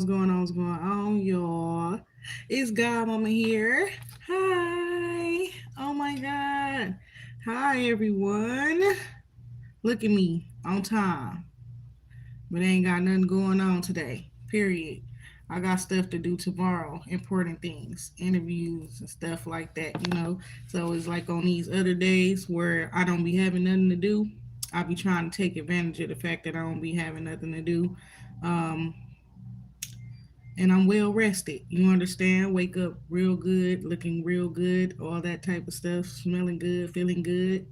What's going on, y'all? It's God Mama here. Hi. Oh my God. Hi, everyone. Look at me on time, but ain't got nothing going on today. Period. I got stuff to do tomorrow, important things, interviews and stuff like that. So it's like on these other days where I don't be having nothing to do, I be trying to take advantage of the fact that I don't be having nothing to do. Um, and I'm well rested. You understand? Wake up real good, looking real good, all that type of stuff, smelling good, feeling good.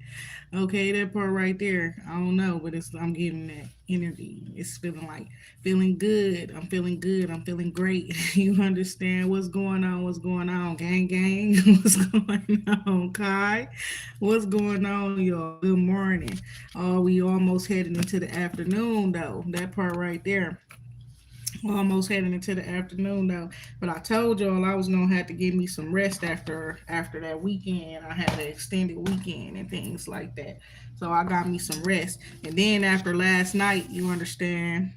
Okay, that part right there, I don't know, but I'm getting that energy. It's feeling like feeling good. I'm feeling good. I'm feeling great. You understand what's going on? What's going on, gang, gang? What's going on, Kai? What's going on, y'all? Good morning. Oh, we almost heading into the afternoon though. That part right there. Almost heading into the afternoon though. But I told y'all I was gonna have to give me some rest after that weekend. I had an extended weekend and things like that. So I got me some rest. And then after last night, you understand,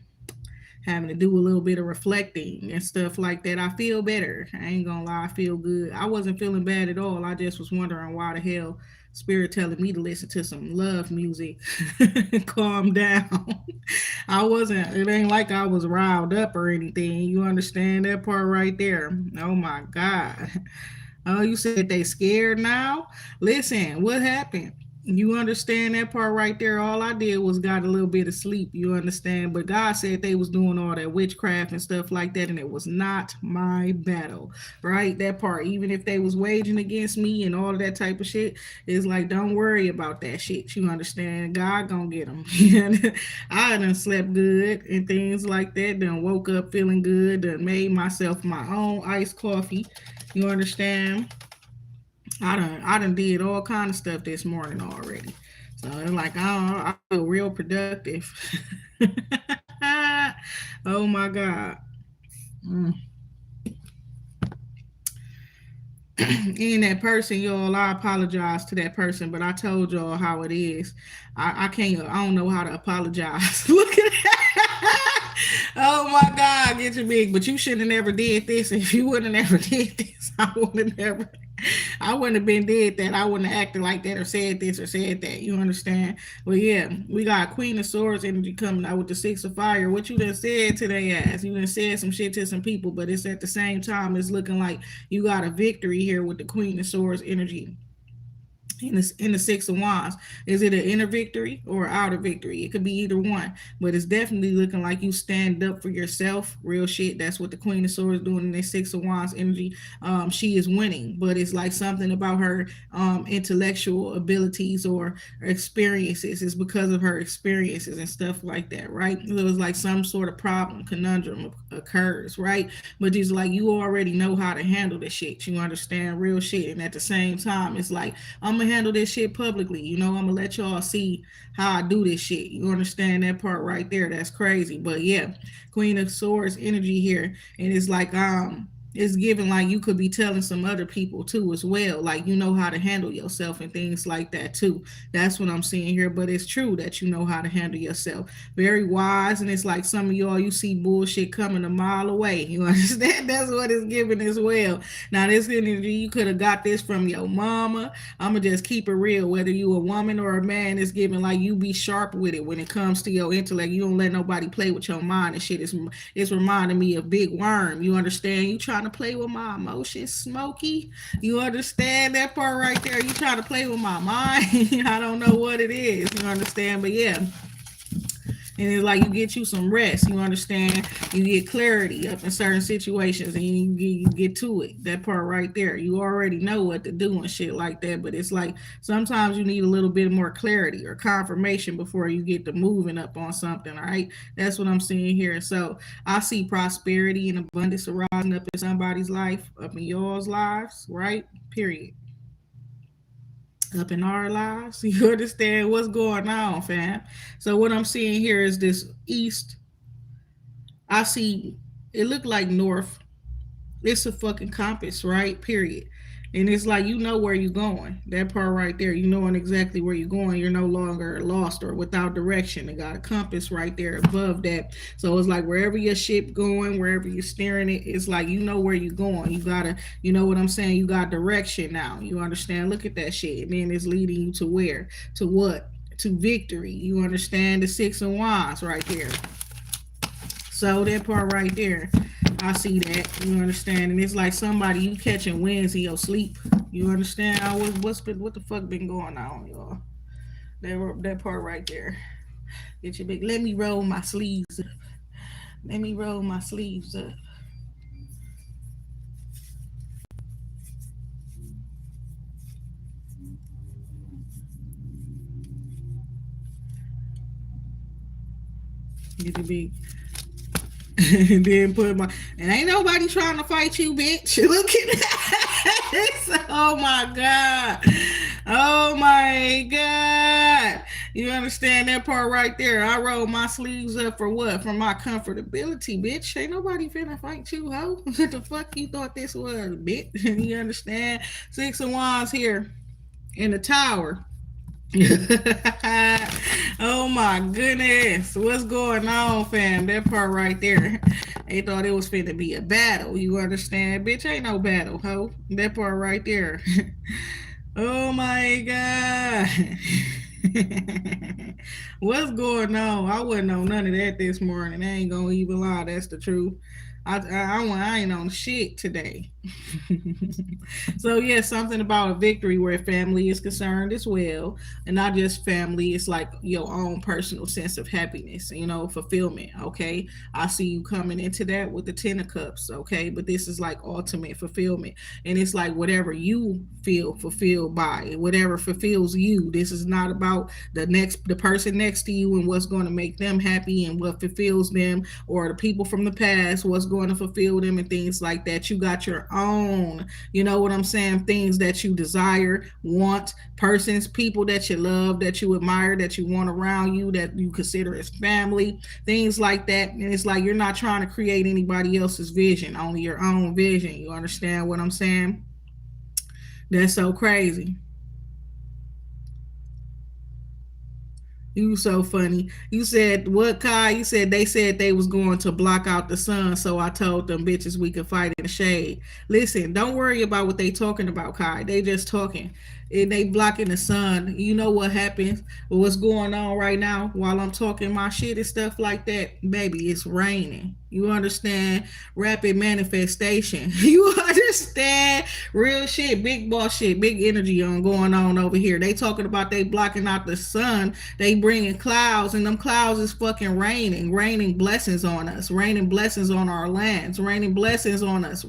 having to do a little bit of reflecting and stuff like that, I feel better. I ain't gonna lie, I feel good. I wasn't feeling bad at all. I just was wondering why the hell Spirit telling me to listen to some love music. Calm down. I wasn't, it ain't like I was riled up or anything. You understand that part right there? Oh my God. Oh, you said they scared now? Listen, what happened? You understand that part right there? All I did was got a little bit of sleep, you understand? But God said they was doing all that witchcraft and stuff like that, and it was not my battle, right? That part, even if they was waging against me and all of that type of shit, it's like, don't worry about that shit, you understand? God gonna get them. I done slept good and things like that, done woke up feeling good, done made myself my own iced coffee, you understand? I done did all kind of stuff this morning already. So it's like I feel real productive. Oh my God. Mm. And that person, y'all, I apologize to that person, but I told y'all how it is. I can't, I don't know how to apologize. Look at that. Oh my God, get your big. But you should have never did this. If you would have never did this, I wouldn't have been did that. I wouldn't have acted like that or said this or said that. You understand? Well, yeah, we got Queen of Swords energy coming out with the Six of Fire. What you done said today, ass? You done said some shit to some people, but it's at the same time, it's looking like you got a victory here with the Queen of Swords energy in the Six of Wands. Is it an inner victory or outer victory? It could be either one, but it's definitely looking like you stand up for yourself. Real shit. That's what the Queen of Swords doing in the Six of Wands energy. She is winning, but it's like something about her intellectual abilities or experiences. It's because of her experiences and stuff like that, right? So it's like some sort of problem, conundrum occurs, right? But it's like you already know how to handle the shit. You understand real shit, and at the same time, it's like I'm gonna handle this shit publicly. I'm gonna let y'all see how I do this shit. You understand that part right there? That's crazy. But yeah, Queen of Swords energy here, and it's like it's given like you could be telling some other people too as well, like you know how to handle yourself and things like that too. That's what I'm seeing here. But it's true that you know how to handle yourself. Very wise, and it's like some of y'all, you see bullshit coming a mile away. You understand? That's what it's giving as well. Now this energy, you could have got this from your mama. I'ma just keep it real. Whether you a woman or a man, it's giving like you be sharp with it when it comes to your intellect. You don't let nobody play with your mind and shit. It's reminding me of Big Worm. You understand? You trying to play with my emotions, Smokey? You understand that part right there? You trying to play with my mind? I don't know what it is. You understand? But yeah, and it's like you get you some rest. You understand? You get clarity up in certain situations, and you get to it. That part right there, you already know what to do and shit like that. But it's like sometimes you need a little bit more clarity or confirmation before you get to moving up on something. All right, that's what I'm seeing here. So I see prosperity and abundance arising up in somebody's life, up in y'all's lives, right? Period. Up in our lives. You understand what's going on, fam? So what I'm seeing here is this east. I see it look like north. It's a fucking compass, right? Period. And it's like you know where you're going. That part right there, you knowing exactly where you're going. You're no longer lost or without direction. It got a compass right there above that. So it's like wherever your ship going, wherever you're steering it, it's like you know where you're going. You gotta, you know what I'm saying? You got direction now. You understand? Look at that shit. And then it's leading you to where? To what? To victory. You understand the six of wands right there. So that part right there, I see that. You understand? And it's like somebody you catching winds in your sleep. You understand? What the fuck been going on, y'all? That part right there. Get your big. Let me roll my sleeves up. Let me roll my sleeves up. Get your big. And then put my and ain't nobody trying to fight you, bitch. Look at that. Oh my god. Oh my god. You understand that part right there? I roll my sleeves up for what? For my comfortability, bitch. Ain't nobody finna fight you, ho. What the fuck you thought this was, bitch? You understand? Six of Wands here in the tower. Oh my goodness. What's going on, fam? That part right there. They thought it was finna be a battle. You understand? Bitch, ain't no battle, ho. That part right there. Oh my god. What's going on? I wouldn't know none of that this morning. I ain't gonna even lie. That's the truth. I ain't on shit today. So yeah, something about a victory where family is concerned as well, and not just family. It's like your own personal sense of happiness, fulfillment. Okay, I see you coming into that with the Ten of Cups. Okay, but this is like ultimate fulfillment, and it's like whatever you feel fulfilled by, whatever fulfills you. This is not about the person next to you and what's going to make them happy and what fulfills them, or the people from the past, what's going to fulfill them and things like that. You got your own, you know what I'm saying, things that you desire, want, persons, people that you love, that you admire, that you want around you, that you consider as family, things like that. And it's like you're not trying to create anybody else's vision, only your own vision. You understand what I'm saying? That's so crazy. You so funny. You said what, Kai? You said they said they was going to block out the sun, so I told them bitches we could fight in the shade. Listen, don't worry about what they talking about, Kai. They just talking. And they blocking the sun. You know what happens? What's going on right now while I'm talking my shit and stuff like that? Baby, it's raining. You understand? Rapid manifestation. You understand? Real shit, big boss shit, big energy on going on over here. They talking about they blocking out the sun. They bringing clouds, and them clouds is fucking raining blessings on us, raining blessings on our lands, raining blessings on us.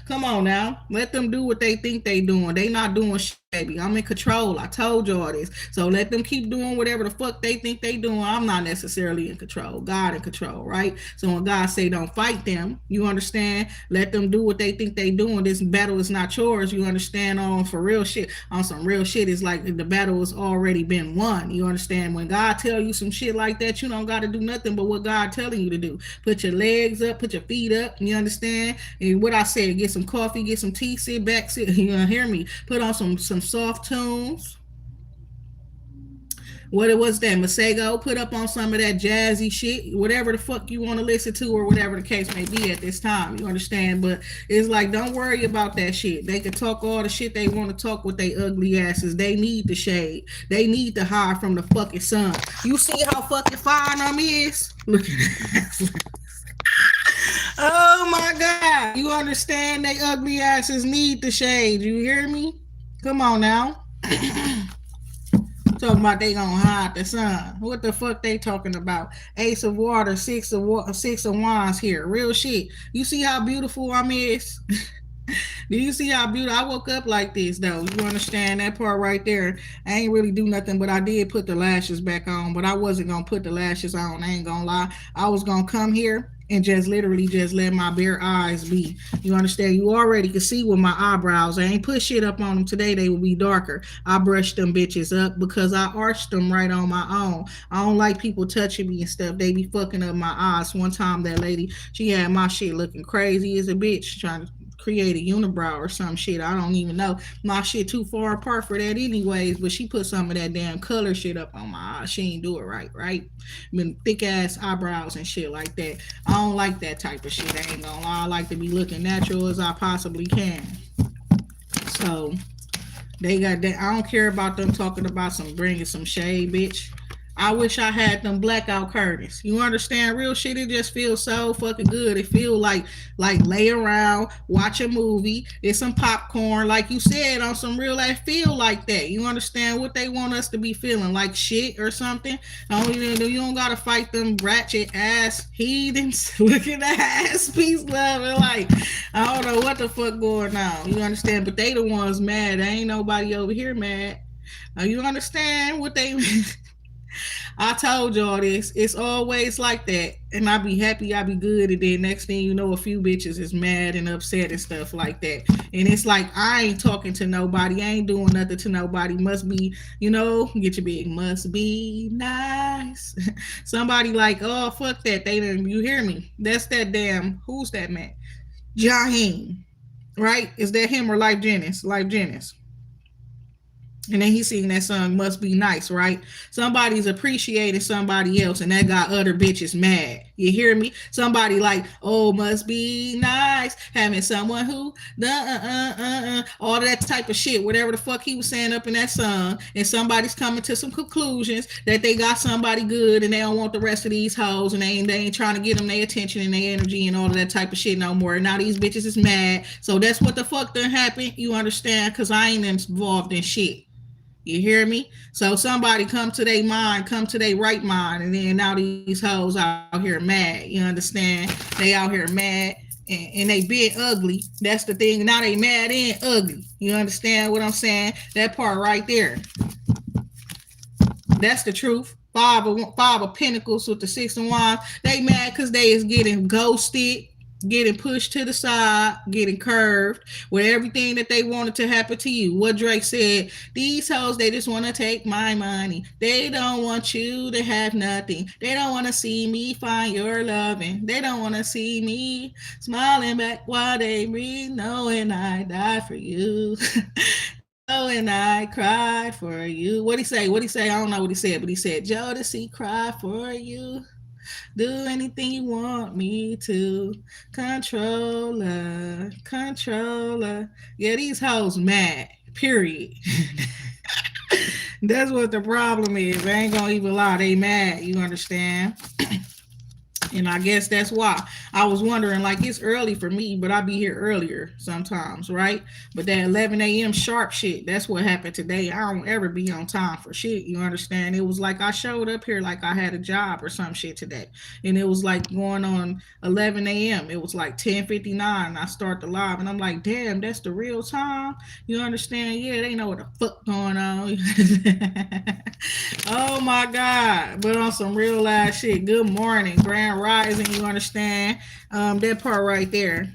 Come on now, let them do what they think they doing. They not doing shit, baby. I'm in control. I told y'all this. So let them keep doing whatever the fuck they think they doing. I'm not necessarily in control. God in control, right? So when God say don't fight them, you understand? Let them do what they think they doing. This battle is not yours. You understand? On for real shit. On some real shit, is like the battle has already been won. You understand? When God tell you some shit like that, you don't got to do nothing but what God telling you to do. Put your legs up, put your feet up. You understand? And what I said, get some coffee, get some tea, sit back, sit. You gonna hear me? Put on some soft tunes. What it was that Masego put up on some of that jazzy shit, whatever the fuck you want to listen to, or whatever the case may be at this time. You understand? But it's like, don't worry about that shit. They can talk all the shit they want to talk with their ugly asses. They need the shade. They need to hide from the fucking sun. You see how fucking fine them is? Look at that. Oh my god. You understand? They ugly asses need the shade. You hear me? Come on now. Talking about they gonna hide the sun. What the fuck they talking about? Ace of water, six of wands here. Real shit. You see how beautiful I'm is? Do you see how beautiful I woke up like this though? You understand that part right there? I ain't really do nothing, but I did put the lashes back on. But I wasn't gonna put the lashes on. I ain't gonna lie. I was gonna come here and just literally just let my bare eyes be. You understand? You already can see with my eyebrows. I ain't put shit up on them today. They will be darker. I brushed them bitches up because I arched them right on my own. I don't like people touching me and stuff. They be fucking up my eyes. One time that lady, she had my shit looking crazy as a bitch trying to create a unibrow or some shit. I don't even know. My shit too far apart for that anyways, but she put some of that damn color shit up on my eyes. She ain't do it right, right? I mean, thick ass eyebrows and shit like that. I don't like that type of shit. I ain't gonna lie. I like to be looking natural as I possibly can. So they got that. I don't care about them talking about some bringing some shade, bitch. I wish I had them blackout curtains. You understand? Real shit. It just feels so fucking good. It feel like lay around, watch a movie, get some popcorn, like you said, on some real life. Feel like that. You understand what they want us to be feeling like shit or something? You don't gotta fight them ratchet ass heathens looking ass peace love and like I don't know what the fuck going on. You understand? But they the ones mad. There ain't nobody over here mad. You understand what they I told y'all this. It's always like that. And I be happy, I be good. And then next thing you know, a few bitches is mad and upset and stuff like that. And it's like, I ain't talking to nobody. I ain't doing nothing to nobody. Must be, get your big must be nice. Somebody like, oh, fuck that. They didn't, you hear me? That's that damn, who's that man? Jaheim, right? Is that him or Life Jennings? Life Jennings. And then he sing that song Must Be Nice, right? Somebody's appreciating somebody else and that got other bitches mad. You hear me? Somebody like, oh, must be nice having someone who all of that type of shit, whatever the fuck he was saying up in that song, and somebody's coming to some conclusions that they got somebody good and they don't want the rest of these hoes and they ain't trying to get them their attention and their energy and all of that type of shit no more. And now these bitches is mad. So that's what the fuck done happened. You understand? Because I ain't involved in shit. You hear me? So somebody come to their mind, come to their right mind, and then now these hoes out here mad. You understand? They out here mad and they being ugly. That's the thing. Now they mad and ugly. You understand what I'm saying? That part right there. That's the truth. Five of Pentacles with the Six of Wands. They mad because they is getting ghosted, getting pushed to the side, getting curved with everything that they wanted to happen to you. What Drake said, these hoes, they just want to take my money. They don't want you to have nothing. They don't want to see me find your loving. They don't want to see me smiling back while they breathe, knowing I died for you. Knowing I cried for you. What'd he say? I don't know what he said, but he said, Jodeci, cry for you. Do anything you want me to. Controller. Yeah, these hoes mad. Period. That's what the problem is. I ain't gonna even lie. They mad. You understand? And I guess that's why I was wondering, like, it's early for me, but I be here earlier sometimes, right? But that 11 a.m. sharp shit, that's what happened today. I don't ever be on time for shit, you understand? It was like I showed up here like I had a job or some shit today. And it was like going on 11 a.m. It was like 10:59. I start the live, and I'm like, damn, that's the real time? You understand? Yeah, they know what the fuck going on. Oh, my God. But on some real ass shit, good morning, Grand Rising, you understand? That part right there.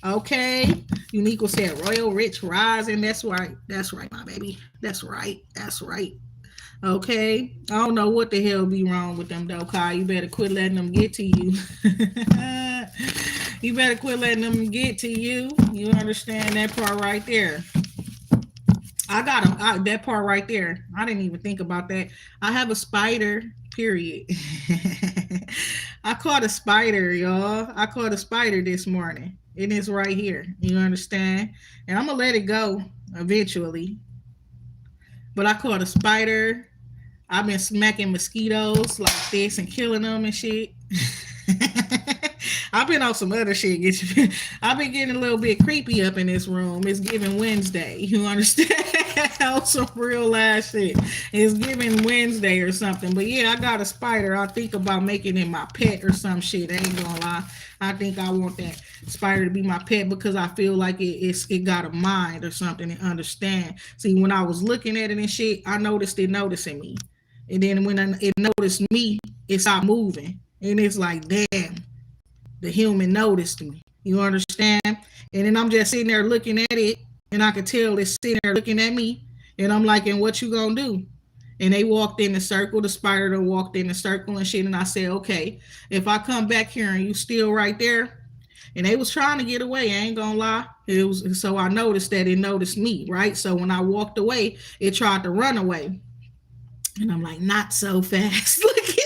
Okay. Unique said Royal Rich Rising. That's right, my baby. That's right. Okay. I don't know what the hell be wrong with them though, Kai. You better quit letting them get to you. You better quit letting them get to you. You understand that part right there? I got that part right there. I didn't even think about that. I have a spider, period. I caught a spider, y'all. I caught a spider this morning. It is right here. You understand? And I'm going to let it go eventually. But I caught a spider. I've been smacking mosquitoes like this and killing them and shit. I've been on some other shit. I've been getting a little bit creepy up in this room. It's giving Wednesday. You understand? On some real ass shit. It's giving Wednesday or something. But yeah, I got a spider. I think about making it my pet or some shit. I ain't gonna lie. I think I want that spider to be my pet because I feel like it got a mind or something and understand. See, when I was looking at it and shit, I noticed it noticing me. And then when it noticed me, it stopped moving. And it's like, damn, the human noticed me. You understand? And then I'm just sitting there looking at it, and I could tell it's sitting there looking at me. And I'm like, and what you gonna do? And they walked in the circle. The spider walked in the circle and shit. And I said, okay, if I come back here and you still right there, and they was trying to get away. I ain't gonna lie. It was so I noticed that it noticed me, right? So when I walked away, it tried to run away. And I'm like, not so fast. Look at that.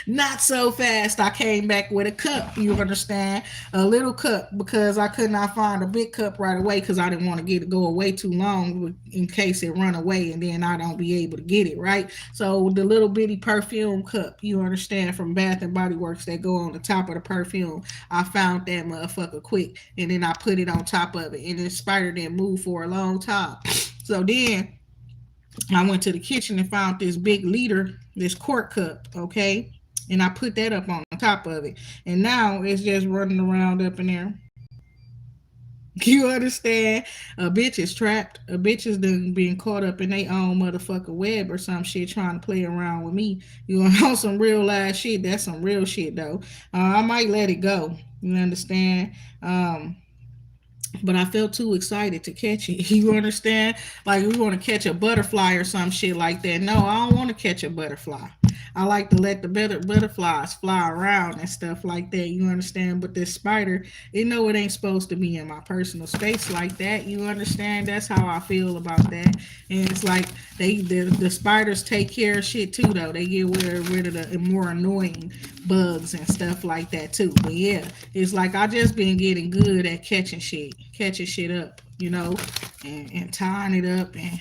Not so fast. I came back with a cup, you understand? A little cup because I could not find a big cup right away because I didn't want to get it go away too long in case it run away and then I don't be able to get it, right? So the little bitty perfume cup, you understand, from Bath and Body Works that go on the top of the perfume. I found that motherfucker quick and then I put it on top of it and the spider didn't move for a long time. So then I went to the kitchen and found this big liter, this quart cup, okay? And I put that up on top of it. And now it's just running around up in there. You understand? A bitch is trapped. A bitch is done being caught up in their own motherfucker web or some shit trying to play around with me. You know, some real ass shit. That's some real shit though. I might let it go. You understand? But I felt too excited to catch it. You understand? Like we want to catch a butterfly or some shit like that. No, I don't want to catch a butterfly. I like to let the butterflies fly around and stuff like that. You understand? But this spider, it know it ain't supposed to be in my personal space like that. You understand? That's how I feel about that. And it's like the spiders take care of shit too though. They get rid of the more annoying bugs and stuff like that too. But yeah, it's like I just been getting good at catching shit up, you know, and tying it up and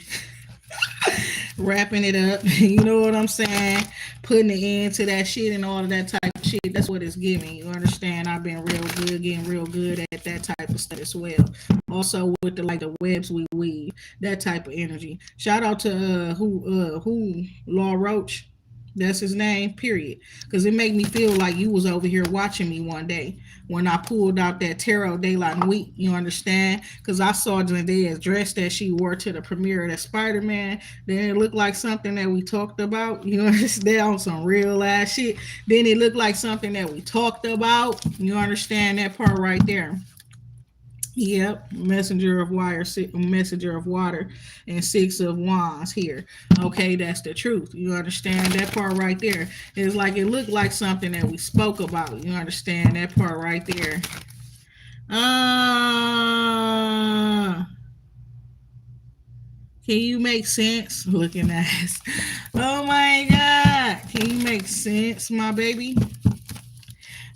wrapping it up. You know what I'm saying? Putting it into that shit and all of that type of shit. That's what it's giving. You understand? I've been real good, getting real good at that type of stuff as well. Also with the like the webs we weave, that type of energy. Shout out to who Law Roach. That's his name, period. Because it made me feel like you was over here watching me one day when I pulled out that Tarot De La Nuit. You understand? Because I saw Zendaya's dress that she wore to the premiere of that Spider-Man. Then it looked like something that we talked about. You understand? On some real ass shit. Then it looked like something that we talked about. You understand that part right there? Yep, messenger of wire, messenger of water, and six of wands here. Okay, that's the truth. You understand that part right there? It's like it looked like something that we spoke about. You understand that part right there? Uh, can you make sense? Looking at us. Oh my God. Can you make sense, my baby?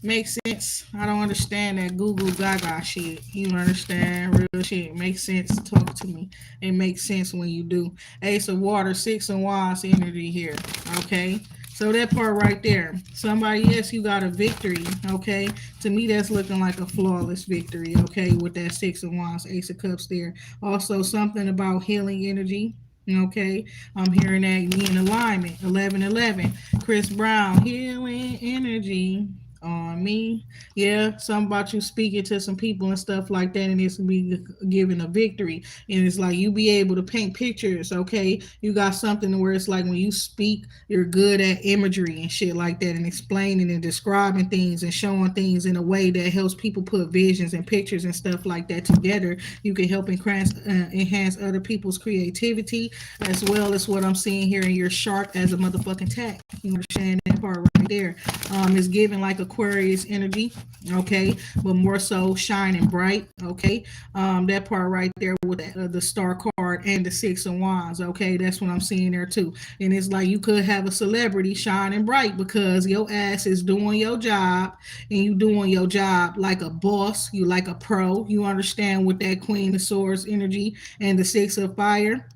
Makes sense. I don't understand that Google Gaga shit. You understand? Real shit. Makes sense. Talk to me. It makes sense when you do. Ace of Water, Six of Wands energy here. Okay? So that part right there. Somebody, yes, you got a victory. Okay? To me, that's looking like a flawless victory. Okay? With that Six of Wands, Ace of Cups there. Also, something about healing energy. Okay, I'm hearing that be in alignment. 1111. Chris Brown, healing energy on me. Yeah, something about you speaking to some people and stuff like that, and it's gonna be giving a victory. And it's like you be able to paint pictures. Okay, you got something where it's like when you speak, you're good at imagery and shit like that, and explaining and describing things and showing things in a way that helps people put visions and pictures and stuff like that together. You can help enhance other people's creativity as well as what I'm seeing here. And you're sharp as a motherfucking tack. You understand that part right there? It's giving like Aquarius energy, okay, but more so shining bright, okay. That part right there with the star card and the Six of Wands, okay, that's what I'm seeing there too. And it's like you could have a celebrity shining bright because your ass is doing your job and you doing your job like a boss, you like a pro. You understand with that Queen of Swords energy and the Six of Fire.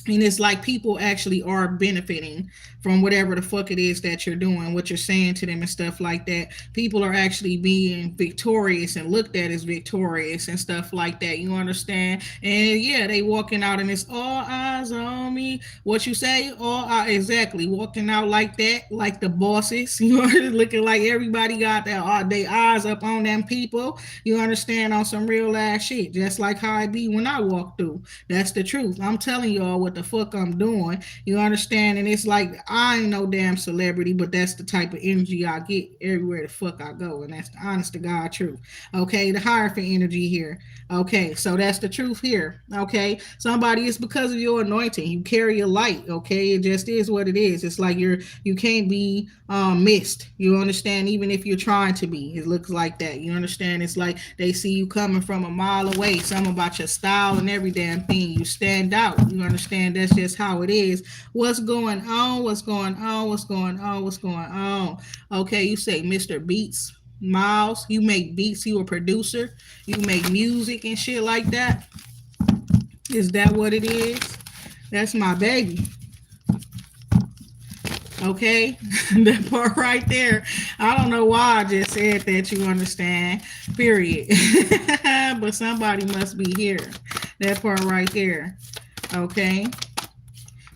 And it's like people actually are benefiting from whatever the fuck it is that you're doing, what you're saying to them and stuff like that. People are actually being victorious and looked at as victorious and stuff like that. You understand? And yeah, they walking out and it's all eyes on me. What you say? All eyes, exactly. Walking out like that, like the bosses. You are looking like everybody got their eyes up on them people. You understand? On some real ass shit. Just like how I be when I walk through. That's the truth. I'm telling y'all what the fuck I'm doing. You understand? And it's like I ain't no damn celebrity, but that's the type of energy I get everywhere the fuck I go, and that's the honest to God truth. Okay, the Hierophant energy here. Okay, so that's the truth here. Okay, somebody, it's because of your anointing. You carry a light. Okay, it just is what it is. It's like you can't be missed. You understand? Even if you're trying to be, it looks like that. You understand? It's like they see you coming from a mile away. Something about your style and every damn thing. You stand out. You understand? That's just how it is. What's going on? What's going on? What's going on? What's going on? Okay, you say Mr. Beats. Miles, you make beats, you a producer, you make music and shit like that. Is that what it is? That's my baby. Okay, that part right there. I don't know why I just said that. You understand? Period. But somebody must be here. That part right there. Okay.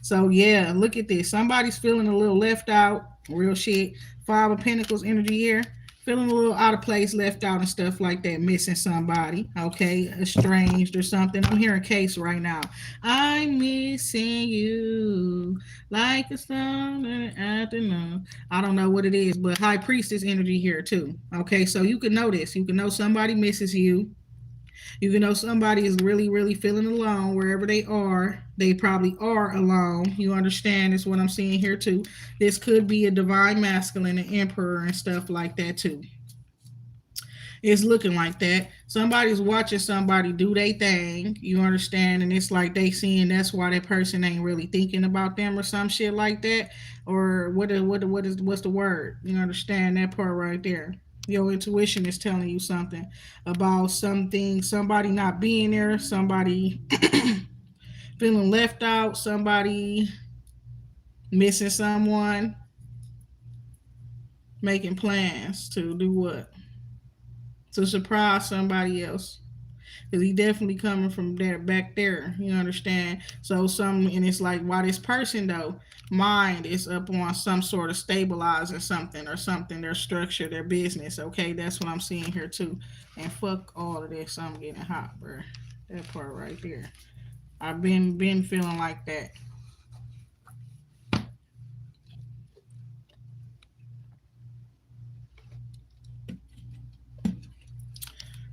So yeah, look at this. Somebody's feeling a little left out. Real shit. Five of Pentacles energy here. Feeling a little out of place, left out, and stuff like that. Missing somebody. Okay, estranged or something. I'm hearing case right now. I'm missing you like a song in the afternoon. I don't know what it is, but High Priestess energy here too. Okay, so you can know this. You can know somebody misses you. You can know somebody is really, really feeling alone wherever they are. They probably are alone. You understand? Is what I'm seeing here too. This could be a divine masculine, an emperor, and stuff like that too. It's looking like that. Somebody's watching somebody do their thing. You understand? And it's like they seeing that's why that person ain't really thinking about them or some shit like that. Or what's the word? You understand that part right there? Your intuition is telling you something about something, somebody not being there, somebody feeling left out, somebody missing someone, making plans to do what? To surprise somebody else. Because he definitely coming from there back there. You understand? So some, and it's like, why this person though mind is up on some sort of stabilizing something or something, their structure, their business. Okay, that's what I'm seeing here too. And fuck all of this, I'm getting hot, bro. That part right there. I've been feeling like that.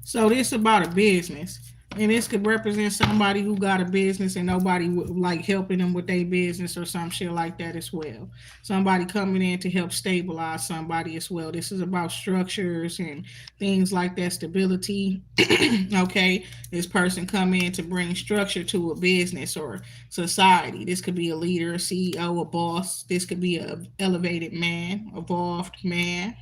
So this about a business. And this could represent somebody who got a business and nobody like helping them with their business or some shit like that as well. Somebody coming in to help stabilize somebody as well. This is about structures and things like that, stability. Okay, this person come in to bring structure to a business or society. This could be a leader, a CEO, a boss. This could be a elevated man, evolved man.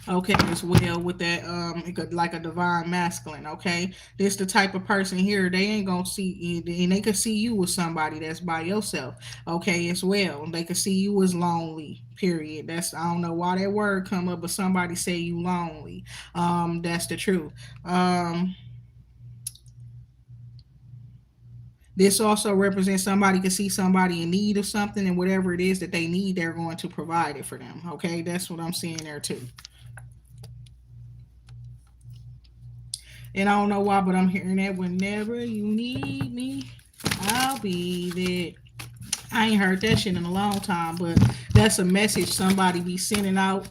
Okay, as well with that it could, like a divine masculine. Okay, this the type of person here, they ain't gonna see, and they could see you with somebody that's by yourself. Okay, as well, they could see you as lonely, period. That's, I don't know why that word come up, but somebody say you lonely. That's the truth. This also represents somebody can see somebody in need of something, and whatever it is that they need, they're going to provide it for them. Okay, that's what I'm seeing there too. And I don't know why, but I'm hearing that whenever you need me, I'll be there. I ain't heard that shit in a long time, but that's a message somebody be sending out.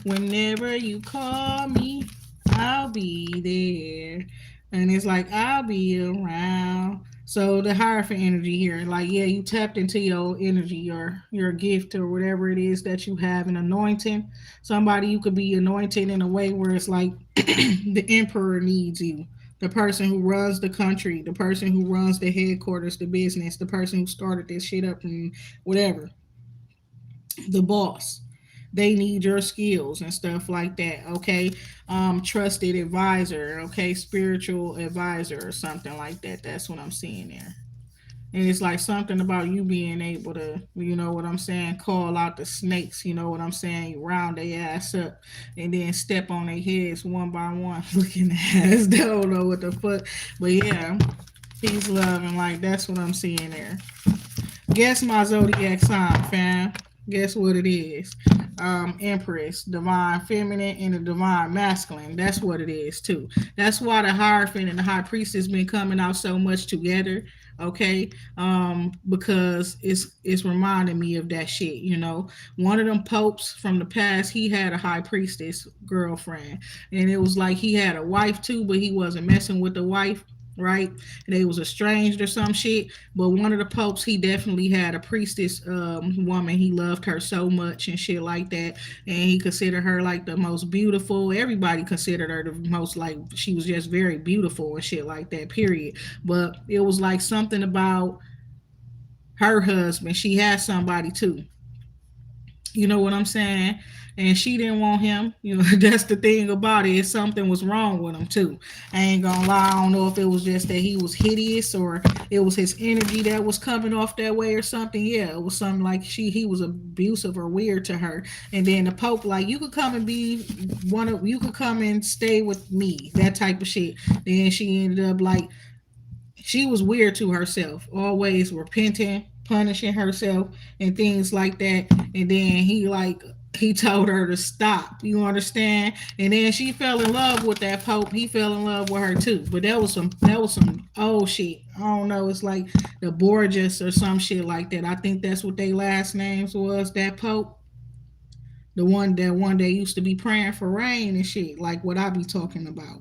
Whenever you call me, I'll be there. And it's like, I'll be around. So the Hierophant energy here, like, yeah, you tapped into your energy, your gift or whatever it is that you have, an anointing. Somebody you could be anointed in a way where it's like the emperor needs you. The person who runs the country, the person who runs the headquarters, the business, the person who started this shit up and whatever, the boss. They need your skills and stuff like that. Okay, trusted advisor. Okay, spiritual advisor or something like that. That's what I'm seeing there. And it's like something about you being able to, you know what I'm saying, call out the snakes, you know what I'm saying, you round their ass up and then step on their heads one by one, looking ass. They don't know what the fuck. But yeah, peace, love, and like that's what I'm seeing there. Guess my zodiac sign, fam. Guess what it is? Empress, divine feminine, and the divine masculine. That's what it is too. That's why the Hierophant and the High Priestess been coming out so much together. Okay, because it's reminding me of that shit. One of them popes from the past, he had a high priestess girlfriend, and it was like he had a wife too, but he wasn't messing with the wife. Right, they was estranged or some shit. But one of the popes, he definitely had a priestess woman. He loved her so much and shit like that, and he considered her like the most beautiful. Everybody considered her the most, like, she was just very beautiful and shit like that. Period. But it was like something about her husband. She had somebody too. You know what I'm saying? And she didn't want him. That's the thing about it. Something was wrong with him too. I ain't gonna lie. I don't know if it was just that he was hideous or it was his energy that was coming off that way or something. Yeah, it was something like he was abusive or weird to her. And then the Pope, like, you could come and be you could come and stay with me, that type of shit. Then she ended up like, she was weird to herself, always repenting, punishing herself, and things like that. And then he told her to stop. You understand? And then she fell in love with that Pope. He fell in love with her too. But that was some old shit. I don't know. It's like the Borgias or some shit like that. I think that's what their last names was. That Pope, the one that used to be praying for rain and shit, like what I be talking about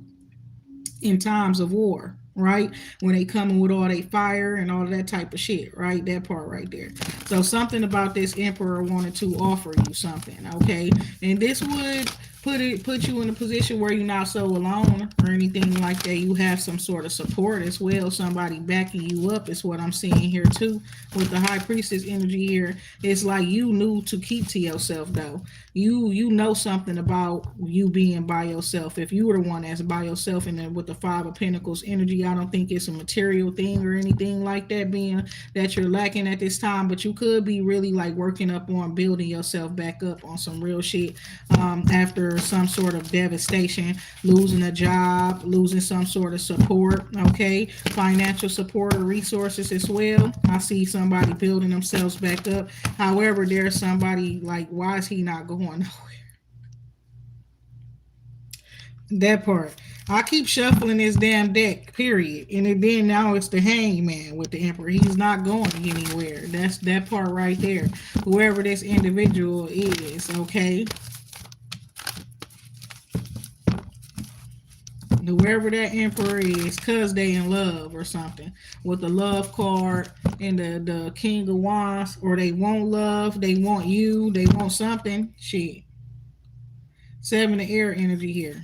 in times of war, right? When they coming with all they fire and all of that type of shit, right? That part right there. So something about this emperor wanted to offer you something, okay? And this would put you in a position where you're not so alone or anything like that. You have some sort of support as well, somebody backing you up is what I'm seeing here too. With the high priestess energy here, it's like you knew to keep to yourself though. You know something about you being by yourself. If you were the one that's by yourself, and then with the Five of Pentacles energy, I don't think it's a material thing or anything like that being that you're lacking at this time, but you could be really like working up on building yourself back up on some real shit, after some sort of devastation, losing a job, losing some sort of support, okay, financial support or resources as well. I see somebody building themselves back up. However, there's somebody like, why is he not going nowhere? That part. I keep shuffling this damn deck, period. And then now it's the hangman with the emperor. He's not going anywhere. That's that part right there. Whoever this individual is, okay? Whoever that emperor is, cause they in love or something. With the love card and the king of wands, or they want love, they want you, they want something. Shit. Seven of air energy here.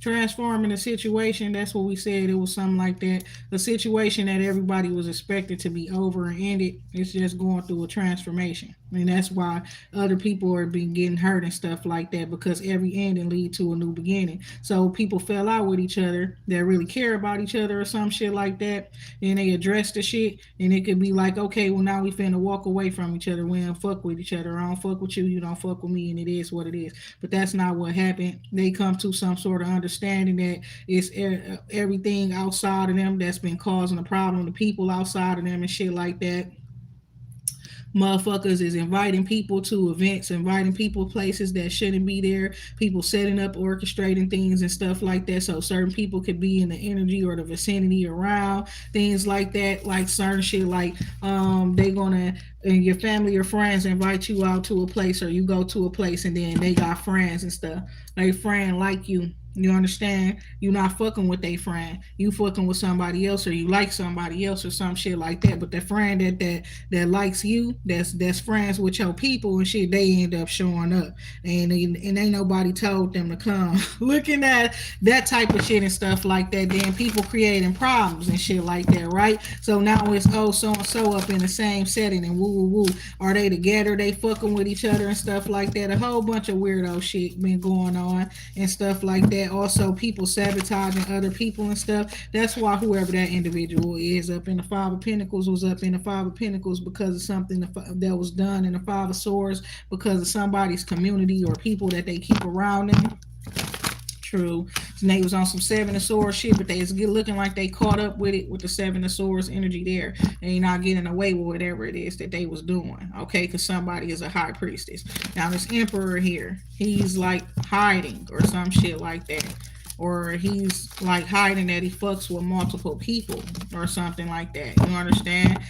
Transforming a situation. That's what we said. It was something like that. A situation that everybody was expected to be over and ended. It's just going through a transformation. And that's why other people are being getting hurt and stuff like that, because every ending lead to a new beginning. So people fell out with each other that really care about each other or some shit like that. And they address the shit, and it could be like, okay, well, now we finna walk away from each other. We don't fuck with each other. I don't fuck with you. You don't fuck with me. And it is what it is. But that's not what happened. They come to some sort of understanding that it's everything outside of them that's been causing a problem. The people outside of them and shit like that. Motherfuckers is inviting people to events, inviting people places that shouldn't be there, people setting up, orchestrating things and stuff like that, so certain people could be in the energy or the vicinity around things like that, like certain shit, like they gonna, and your family or friends invite you out to a place, or you go to a place and then they got friends and stuff, they friend like you understand? You not fucking with a friend. You fucking with somebody else, or you like somebody else, or some shit like that. But the friend that likes you, that's friends with your people and shit, they end up showing up, and ain't nobody told them to come. Looking at that type of shit and stuff like that, then people creating problems and shit like that, right? So now it's, oh, so and so up in the same setting and woo woo woo. Are they together? They fucking with each other and stuff like that. A whole bunch of weirdo shit been going on and stuff like that. Also, people sabotaging other people and stuff. That's why whoever that individual is up in the Five of Pentacles was up in the Five of Pentacles, because of something that was done in the Five of Swords, because of somebody's community or people that they keep around them. True. So they was on some Seven of Swords shit, but they is looking like they caught up with it with the Seven of Swords energy there, and they not getting away with whatever it is that they was doing. Okay, because somebody is a high priestess. Now this emperor here, he's like hiding or some shit like that. or he's like hiding that he fucks with multiple people or something like that. You understand?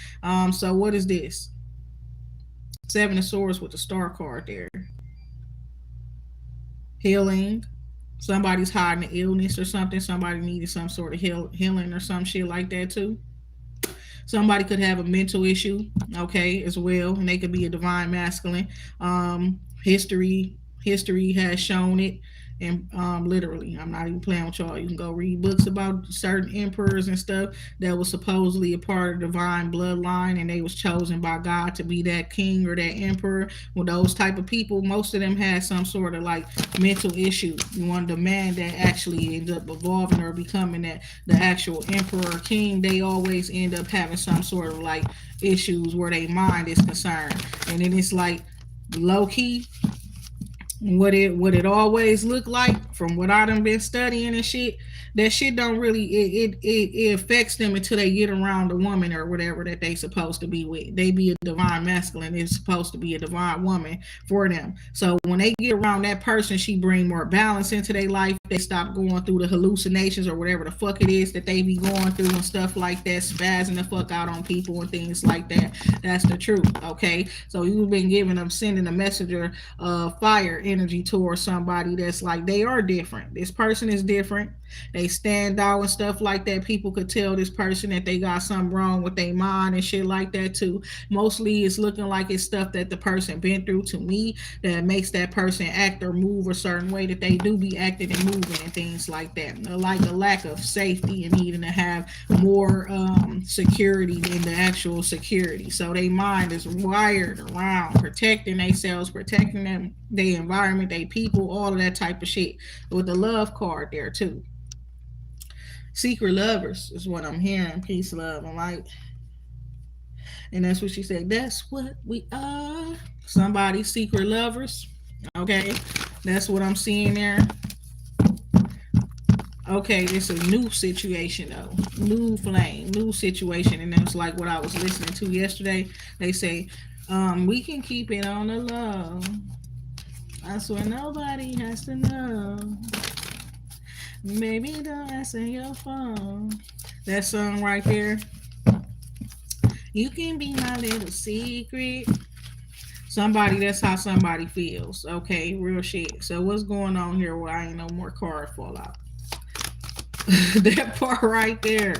So what is this? Seven of Swords with the Star card there. Healing. Somebody's hiding an illness or something. Somebody needed some sort of healing or some shit like that too. Somebody could have a mental issue, okay, as well, and they could be a divine masculine. History has shown it, and literally, I'm not even playing with y'all. You can go read books about certain emperors and stuff that was supposedly a part of the divine bloodline, and they was chosen by God to be that king or that emperor. Well, those type of people, most of them had some sort of like mental issue. You want the man that actually ends up evolving or becoming that the actual emperor or king, they always end up having some sort of like issues where their mind is concerned. And then it's like low key, what it always looked like from what I done been studying and shit, that shit don't really it affects them until they get around the woman or whatever that they supposed to be with. They be a divine masculine, it's supposed to be a divine woman for them. So when they get around that person, she bring more balance into their life. They stop going through the hallucinations or whatever the fuck it is that they be going through and stuff like that, spazzing the fuck out on people and things like that. That's the truth, okay? So you've been giving them, sending a messenger of fire energy towards somebody that's like they are different. This person is different. They stand out and stuff like that. People could tell this person that they got something wrong with their mind and shit like that too. Mostly it's looking like it's stuff that the person been through to me that makes that person act or move a certain way that they do be acting and moving and things like that. Like a lack of safety and needing to have more security than the actual security. So their mind is wired around protecting themselves, protecting them, their environment, their people, all of that type of shit. With the love card there too. Secret lovers is what I'm hearing. Peace, love, and light. And that's what she said. That's what we are. Somebody's secret lovers. Okay. That's what I'm seeing there. Okay, it's a new situation though. New flame, new situation. And that's like what I was listening to yesterday. They say, we can keep it on the low. I swear nobody has to know. Maybe don't answer your phone. That song right there. You can be my little secret. Somebody, that's how somebody feels. Okay, real shit. So what's going on here where I ain't no more card fall out? That part right there.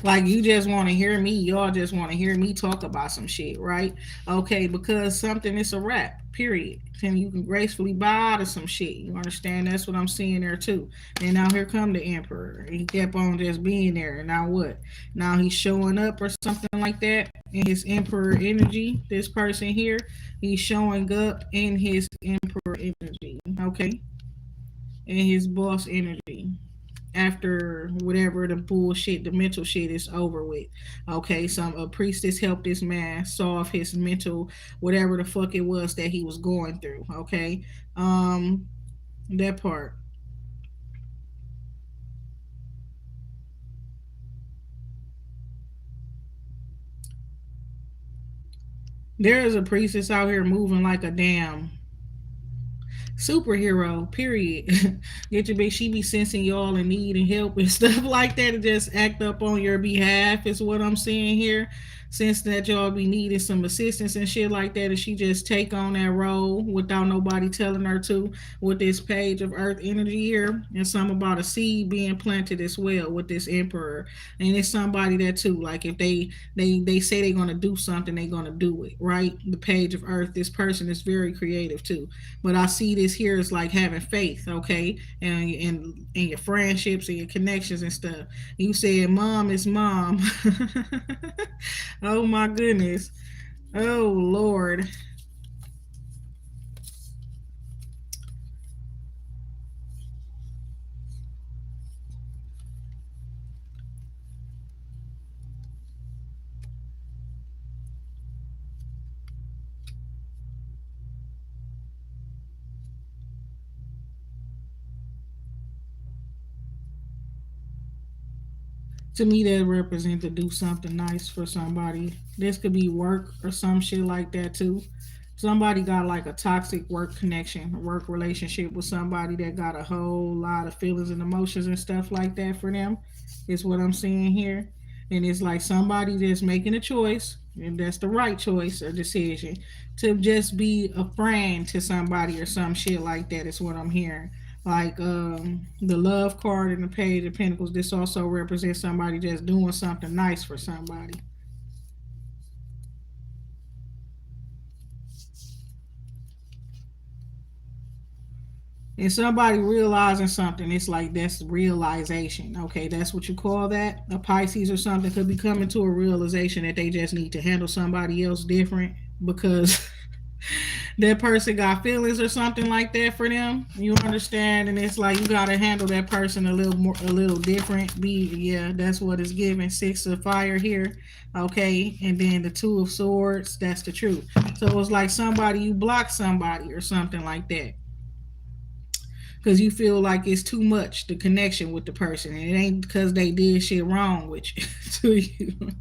Like you just want to hear me, y'all just want to hear me talk about some shit, right? Okay, because something is a wrap, period. And you can gracefully bow out of some shit. You understand? That's what I'm seeing there too. And now here come the emperor. He kept on just being there. And now what? Now he's showing up or something like that in his emperor energy. This person here, he's showing up in his emperor energy. Okay, in his boss energy after whatever the bullshit, the mental shit is over with. Okay, some a priestess helped this man solve his mental whatever the fuck it was that he was going through. Okay, that part. There is a priestess out here moving like a damn superhero, period. Get your bitch, she be sensing y'all in need and help and stuff like that and just act up on your behalf is what I'm seeing here. Since that y'all be needing some assistance and shit like that, and she just take on that role without nobody telling her to with this page of earth energy here. And some about a seed being planted as well with this emperor. And it's somebody that too, like if they say they're gonna do something, they're gonna do it, right? The page of earth, this person is very creative too. But I see this here as like having faith, okay, and in your friendships and your connections and stuff. You said mom is mom. Oh my goodness. Oh Lord. To me, that represent to do something nice for somebody. This could be work or some shit like that too. Somebody got like a toxic work connection, a work relationship with somebody that got a whole lot of feelings and emotions and stuff like that for them, is what I'm seeing here. And it's like somebody that's making a choice, and that's the right choice or decision, to just be a friend to somebody or some shit like that, is what I'm hearing. Like the love card and the page of pentacles, this also represents somebody just doing something nice for somebody. And somebody realizing something, it's like that's realization. Okay, that's what you call that. A Pisces or something could be coming to a realization that they just need to handle somebody else different because that person got feelings or something like that for them. You understand? And it's like you gotta handle that person a little more, a little different. Be yeah, that's what it's giving. Six of fire here, okay, and then the two of swords. That's the truth. So it's like somebody you block somebody or something like that because you feel like it's too much the connection with the person, and it ain't because they did shit wrong with you to you.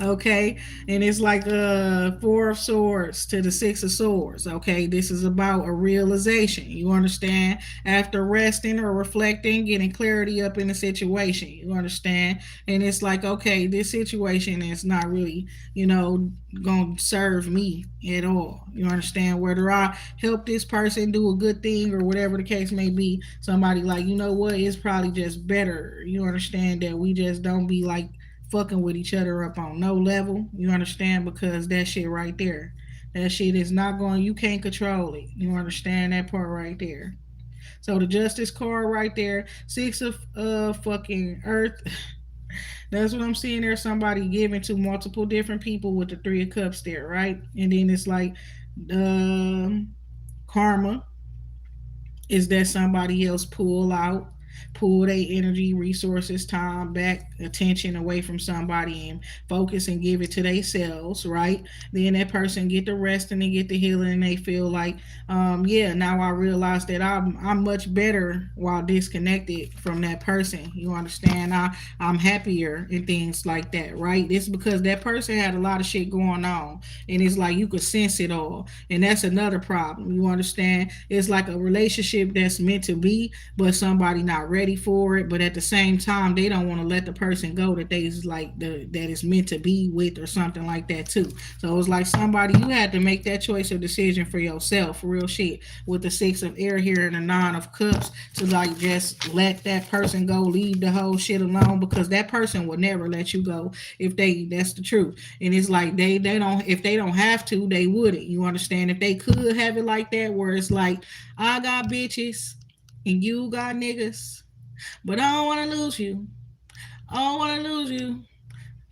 Okay, and it's like four of swords to the six of swords. Okay, this is about a realization, you understand, after resting or reflecting, getting clarity up in the situation, you understand. And it's like, okay, this situation is not really, gonna serve me at all, you understand. Whether I help this person do a good thing or whatever the case may be, somebody like, you know what, it's probably just better, you understand, that we just don't be like fucking with each other up on no level, you understand, because that shit right there, that shit is not going, you can't control it, you understand that part right there. So the justice card right there, six of fucking earth. That's what I'm seeing there. Somebody giving to multiple different people with the three of cups there, right? And then it's like um karma is that somebody else pull their energy, resources, time back, attention away from somebody and focus and give it to themselves, right? Then that person get the rest and they get the healing and they feel like, yeah, now I realize that I'm much better while disconnected from that person. You understand? I'm happier and things like that, right? It's because that person had a lot of shit going on, and it's like you could sense it all, and that's another problem. You understand? It's like a relationship that's meant to be, but somebody not ready for it. But at the same time, they don't want to let the person go that they is like that is meant to be with or something like that too. So it's like somebody you had to make that choice or decision for yourself, for real shit. With the six of air here and the nine of cups, to like just let that person go, leave the whole shit alone, because that person would never let you go if they. That's the truth. And it's like they don't, if they don't have to, they wouldn't. You understand? If they could have it like that, where it's like I got bitches and you got niggas, but I don't want to lose you. I don't want to lose you.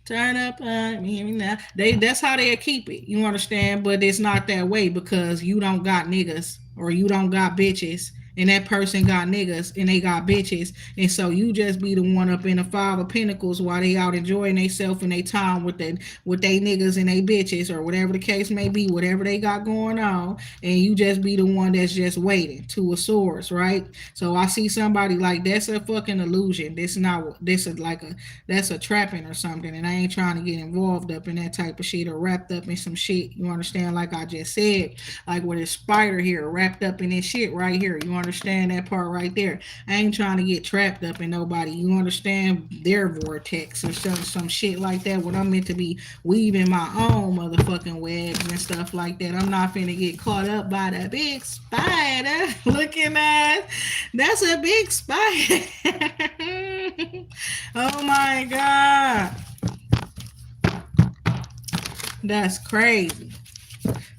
Turn up on me now. That's how they keep it. You understand? But it's not that way because you don't got niggas or you don't got bitches. And that person got niggas and they got bitches. And so you just be the one up in the five of pentacles while they out enjoying themselves and they time with they niggas and they bitches or whatever the case may be, whatever they got going on. And you just be the one that's just waiting to a source, right? So I see somebody like that's a fucking illusion. This is like a that's a trapping or something, and I ain't trying to get involved up in that type of shit or wrapped up in some shit. You understand? Like I just said, like with this spider here wrapped up in this shit right here. You understand that part right there? I ain't trying to get trapped up in nobody. You understand their vortex or some shit like that. When I'm meant to be weaving my own motherfucking webs and stuff like that. I'm not finna get caught up by the big spider. Looking at that's a big spider. Oh my god. That's crazy.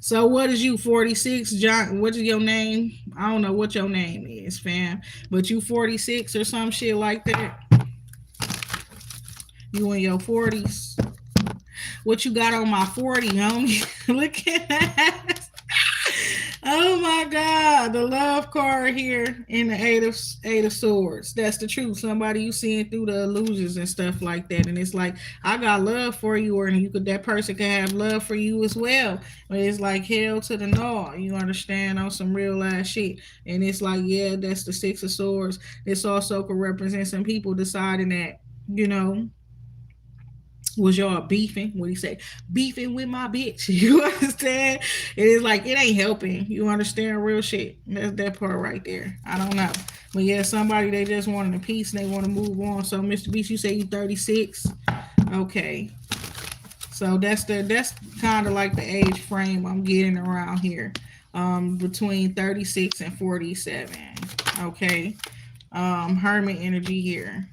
So what is you 46, John? What is your name? I don't know what your name is, fam. But you 46 or some shit like that. You in your 40s. What you got on my 40, homie? Look at that. Oh my God, the love card here in the eight of swords. That's the truth. Somebody you seeing through the illusions and stuff like that, and it's like I got love for you, or you could that person can have love for you as well. But it's like hell to the no. You understand, on some real ass shit, and it's like yeah, that's the six of swords. This also could represent some people deciding that you know Was y'all beefing? What he say? Beefing with my bitch. You understand? It is like it ain't helping. You understand real shit. That's that part right there. I don't know. But yeah, somebody they just wanted a piece and they want to move on. So Mr. Beast, you say you 36. Okay. So that's kind of like the age frame I'm getting around here. Between 36 and 47. Okay. Hermit energy here.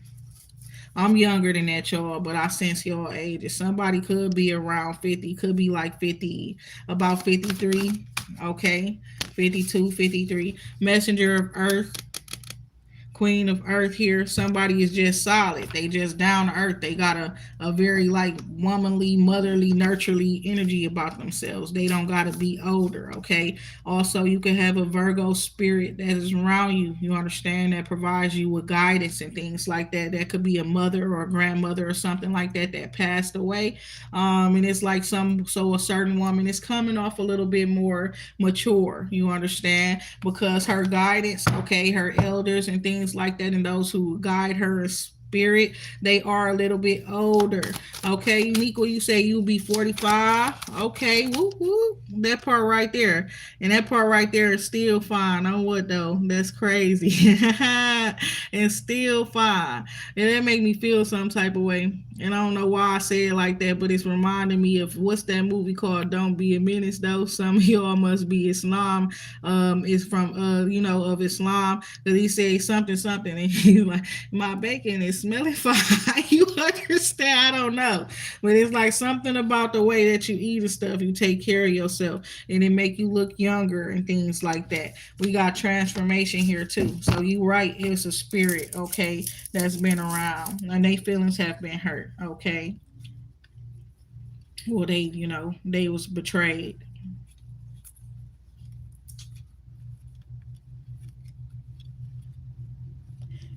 I'm younger than that, y'all, but I sense y'all ages. Somebody could be around 50, could be like 50, about 53, okay? 52, 53. Messenger of Earth, Queen of Earth here. Somebody is just solid. They just down to earth. They got a very like womanly, motherly, nurturely energy about themselves. They don't gotta be older, okay? Also, you can have a Virgo spirit that is around you. You understand that provides you with guidance and things like that. That could be a mother or a grandmother or something like that that passed away. And it's like a certain woman is coming off a little bit more mature. You understand? Because her guidance, okay, her elders and things like that, and those who guide her spirit, they are a little bit older. Okay, Uniqua, you say you'll be 45. Okay, whoop whoop. That part right there. And that part right there is still fine. On what though? That's crazy. And still fine. And that make me feel some type of way. And I don't know why I say it like that, but it's reminding me of what's that movie called Don't Be a Menace though. Some of y'all must be Islam. Is from of Islam. Because he said something something and he's like, my bacon is smelling fine. You understand? I don't know. But it's like something about the way that you eat and stuff, you take care of yourself and it make you look younger and things like that. We got transformation here too. So you right, it's a spirit, okay, that's been around and they feelings have been hurt, okay. Well, they was betrayed.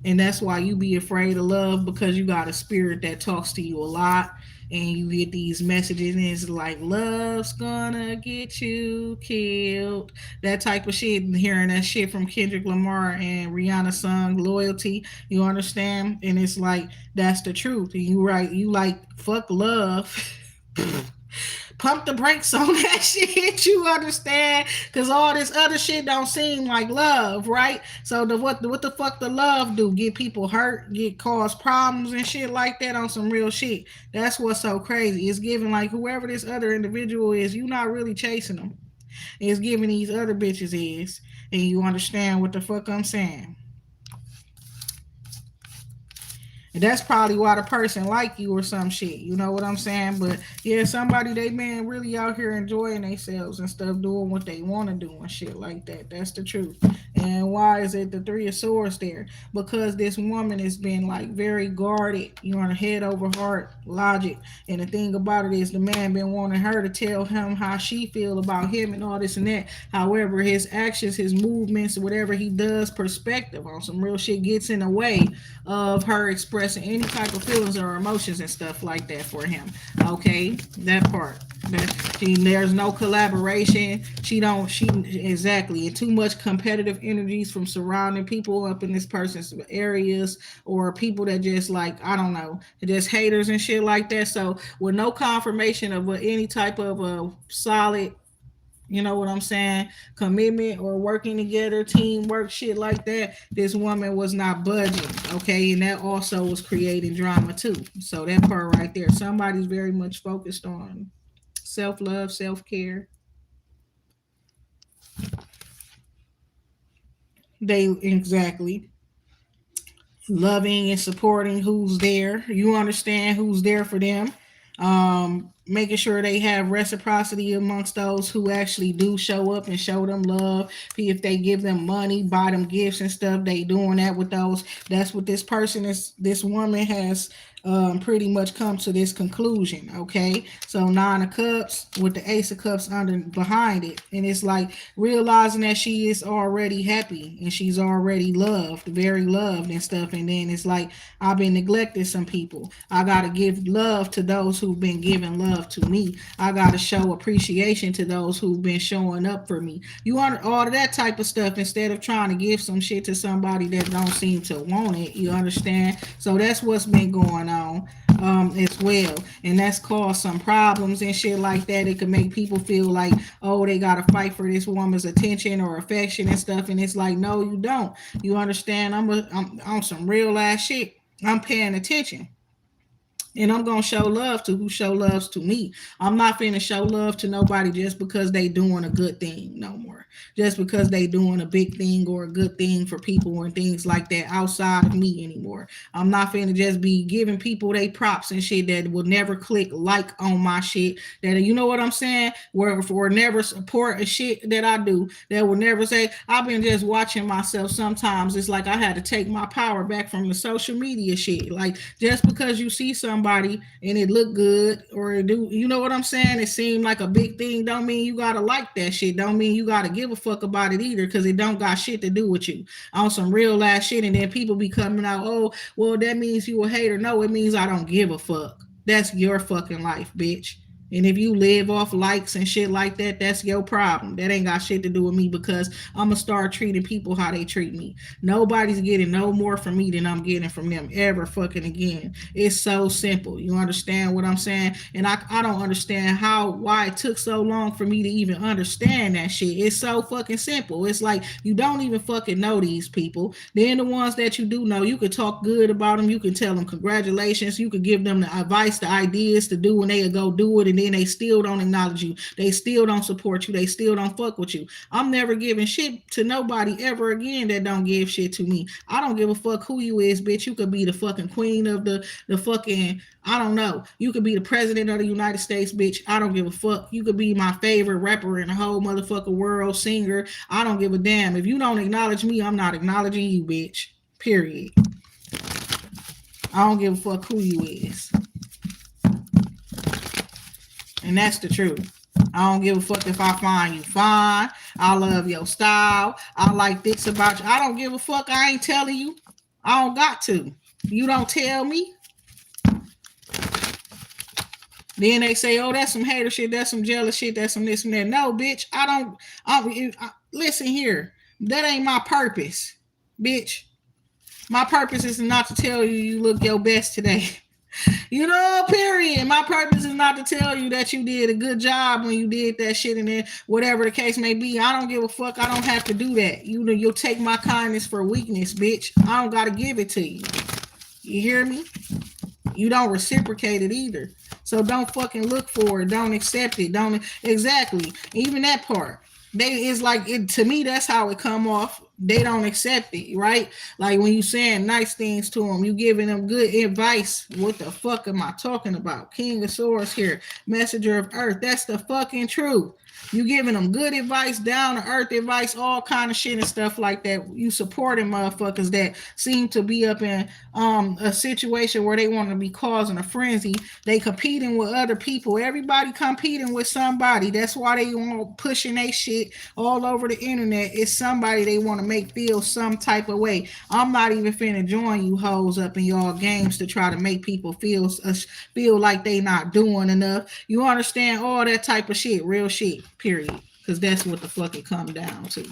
And that's why you be afraid of love because you got a spirit that talks to you a lot and you get these messages and it's like love's gonna get you killed, that type of shit. And hearing that shit from Kendrick Lamar and Rihanna sung Loyalty, you understand, and it's like that's the truth. And you right, you like fuck love. Pump the brakes on that shit. You understand? Because all this other shit don't seem like love, right? So what the fuck the love do? Get people hurt, get cause problems and shit like that on some real shit. That's what's so crazy. It's giving like whoever this other individual is, you not really chasing them. It's giving these other bitches is, and you understand what the fuck I'm saying. And that's probably why the person like you or some shit. You know what I'm saying? But yeah, somebody they man really out here enjoying themselves and stuff, doing what they want to do and shit like that. That's the truth. And why is it the Three of Swords there? Because this woman has been like very guarded. You on a head over heart logic. And the thing about it is the man been wanting her to tell him how she feel about him and all this and that. However, his actions, his movements, whatever he does, perspective on some real shit gets in the way of her expressing any type of feelings or emotions and stuff like that for him. Okay, that part. There's no collaboration. She exactly, and too much competitive energies from surrounding people up in this person's areas or people that just like I don't know, just haters and shit like that. So with no confirmation of any type of a solid, you know what I'm saying, commitment or working together, teamwork, shit like that, this woman was not budging, okay, and that also was creating drama too. So that part right there, somebody's very much focused on self-love, self-care. They exactly loving and supporting who's there. You understand who's there for them. Making sure they have reciprocity amongst those who actually do show up and show them love. If they give them money, buy them gifts and stuff, they doing that with those. That's what this person is. This woman has pretty much come to this conclusion. Okay, so Nine of Cups with the Ace of Cups under behind it, and it's like realizing that she is already happy and she's already loved, very loved and stuff. And then it's like I've been neglecting some people. I gotta give love to those who've been giving love to me. I gotta show appreciation to those who've been showing up for me. You want all of that type of stuff instead of trying to give some shit to somebody that don't seem to want it. You understand? So that's what's been going on. as well, and that's caused some problems and shit like that. It could make people feel like, oh, they gotta fight for this woman's attention or affection and stuff, and it's like, no, you don't. You understand? I'm on some real ass shit. I'm paying attention. And I'm gonna show love to who show loves to me. I'm not finna show love to nobody just because they doing a good thing no more. Just because they doing a big thing or a good thing for people and things like that outside of me anymore. I'm not finna just be giving people they props and shit that will never click like on my shit. That, you know what I'm saying? Where or never support a shit that I do. That will never say, I've been just watching myself. Sometimes it's like I had to take my power back from the social media shit. Like, just because you see somebody and it look good or it do, you know what I'm saying? It seemed like a big thing. Don't mean you gotta like that shit. Don't mean you gotta give a fuck about it either, because it don't got shit to do with you. On some real ass shit, and then people be coming out, oh, well, that means you a hater. No, it means I don't give a fuck. That's your fucking life, bitch. And if you live off likes and shit like that, that's your problem. That ain't got shit to do with me, because I'm gonna start treating people how they treat me. Nobody's getting no more from me than I'm getting from them ever fucking again. It's so simple. You understand what I'm saying? And I don't understand why it took so long for me to even understand that shit. It's so fucking simple. It's like you don't even fucking know these people. Then the ones that you do know, you could talk good about them. You can tell them congratulations. You could give them the advice, the ideas to do, and they'll go do it. And then they still don't acknowledge you. They still don't support you. They still don't fuck with you. I'm never giving shit to nobody ever again that don't give shit to me. I don't give a fuck who you is, bitch. You could be the fucking queen of the fucking, I don't know. You could be the president of the United States, bitch. I don't give a fuck. You could be my favorite rapper in the whole motherfucking world, singer. I don't give a damn. If you don't acknowledge me, I'm not acknowledging you, bitch. Period. I don't give a fuck who you is. And that's the truth. I don't give a fuck if I find you fine. I love your style. I like this about you. I don't give a fuck. I ain't telling you. I don't got to. You don't tell me. Then they say, oh, that's some hater shit. That's some jealous shit. That's some this and that. No, bitch. Listen here. That ain't my purpose, bitch. My purpose is not to tell you you look your best today. You know, period. My purpose is not to tell you that you did a good job when you did that shit, and then whatever the case may be. I don't give a fuck. I don't have to do that. You know, you'll take my kindness for weakness, bitch. I don't gotta give it to you. You hear me? You don't reciprocate it either. So don't fucking look for it. Don't accept it. Don't exactly. Even that part. It's like it to me. That's how it come off. They don't accept it, right? Like when you saying nice things to them, you giving them good advice. What the fuck am I talking about? King of Swords here, Messenger of Earth. That's the fucking truth. You giving them good advice, down to earth advice, all kind of shit and stuff like that. You supporting motherfuckers that seem to be up in a situation where they want to be causing a frenzy. They competing with other people. Everybody competing with somebody. That's why they want pushing their shit all over the internet. It's somebody they want to make feel some type of way. I'm not even finna join you hoes up in y'all games to try to make people feel like they not doing enough. You understand all that type of shit, real shit. Period. Because that's what the fuck it come down to.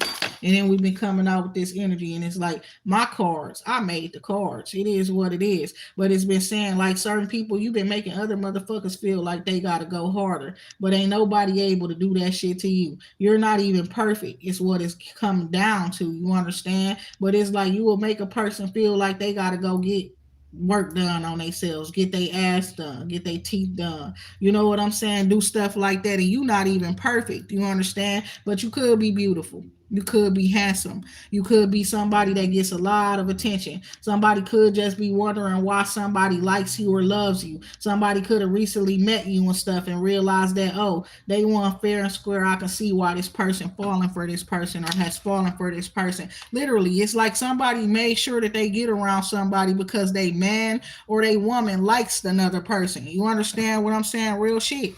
And then we've been coming out with this energy, and it's like, my cards, I made the cards. It is what it is. But it's been saying, like, certain people, you've been making other motherfuckers feel like they gotta go harder. But ain't nobody able to do that shit to you. You're not even perfect. It's what it's come down to. You understand? But it's like you will make a person feel like they gotta go get work done on themselves, get their ass done, get their teeth done. You know what I'm saying? Do stuff like that, and you not even perfect. You understand? But you could be beautiful. You could be handsome. You could be somebody that gets a lot of attention. Somebody could just be wondering why somebody likes you or loves you. Somebody could have recently met you and stuff and realized that, oh, they want fair and square. I can see why this person falling for this person or has fallen for this person. Literally, it's like somebody made sure that they get around somebody because they man or they woman likes another person. You understand what I'm saying? Real shit.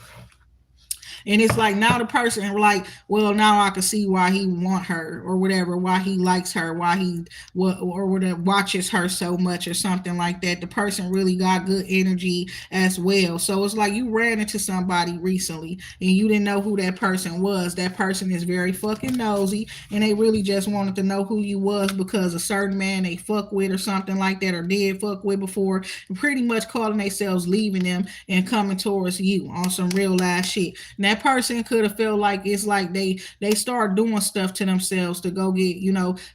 And it's like now the person like, well, now I can see why he want her or whatever, why he likes her, why he or whatever watches her so much or something like that. The person really got good energy as well. So it's like you ran into somebody recently and you didn't know who that person was. That person is very fucking nosy and they really just wanted to know who you was because a certain man they fuck with or something like that or did fuck with before, pretty much calling themselves leaving them and coming towards you on some real ass shit. And that person could have felt like it's like they start doing stuff to themselves to go get,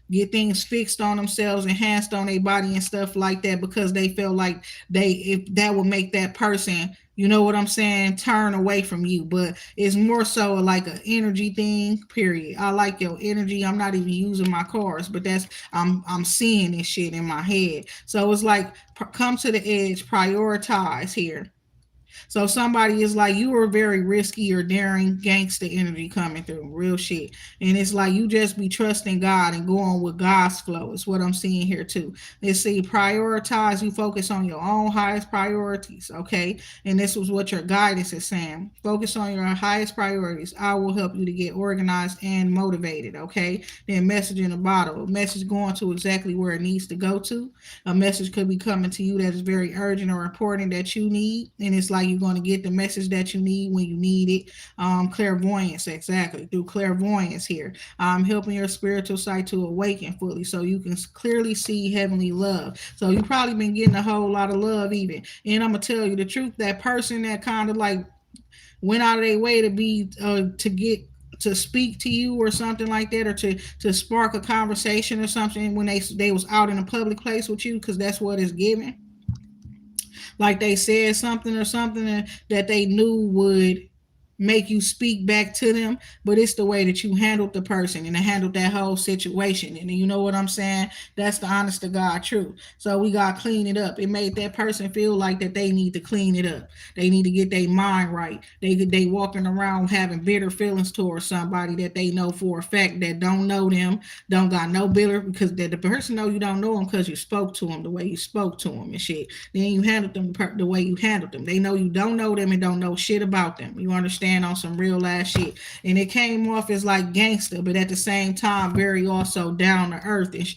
get things fixed on themselves, enhanced on their body and stuff like that because they feel like they if that would make that person, you know what I'm saying, turn away from you. But it's more so like an energy thing, period. I like your energy. I'm not even using my cards, but that's I'm seeing this shit in my head. So it's like come to the edge, prioritize here. So somebody is like, you are very risky or daring gangster energy coming through, real shit. And it's like you just be trusting God and going with God's flow. Is what I'm seeing here too. Let's see, prioritize. You focus on your own highest priorities, okay? And this was what your guidance is saying. Focus on your highest priorities. I will help you to get organized and motivated, okay? Then message in a bottle. A message going to exactly where it needs to go to. A message could be coming to you that is very urgent or important that you need, and it's like you're going to get the message that you need when you need it. Clairvoyance, exactly, through clairvoyance here. Helping your spiritual sight to awaken fully so you can clearly see heavenly love. So you've probably been getting a whole lot of love even. And I'm going to tell you the truth, that person that kind of like went out of their way to be to get to speak to you or something like that, or to spark a conversation or something when they was out in a public place with you, because that's what it's given. Like they said something or something that they knew would make you speak back to them, but it's the way that you handled the person and handled that whole situation. And you know what I'm saying? That's the honest to God truth. So we got to clean it up. It made that person feel like that they need to clean it up. They need to get their mind right. They walking around having bitter feelings towards somebody that they know for a fact that don't know them, don't got no bitter, because the person know you don't know them because you spoke to them the way you spoke to them and shit. Then you handled them the way you handled them. They know you don't know them and don't know shit about them. You understand, on some real ass shit. And it came off as like gangster, but at the same time, very also down to earth. And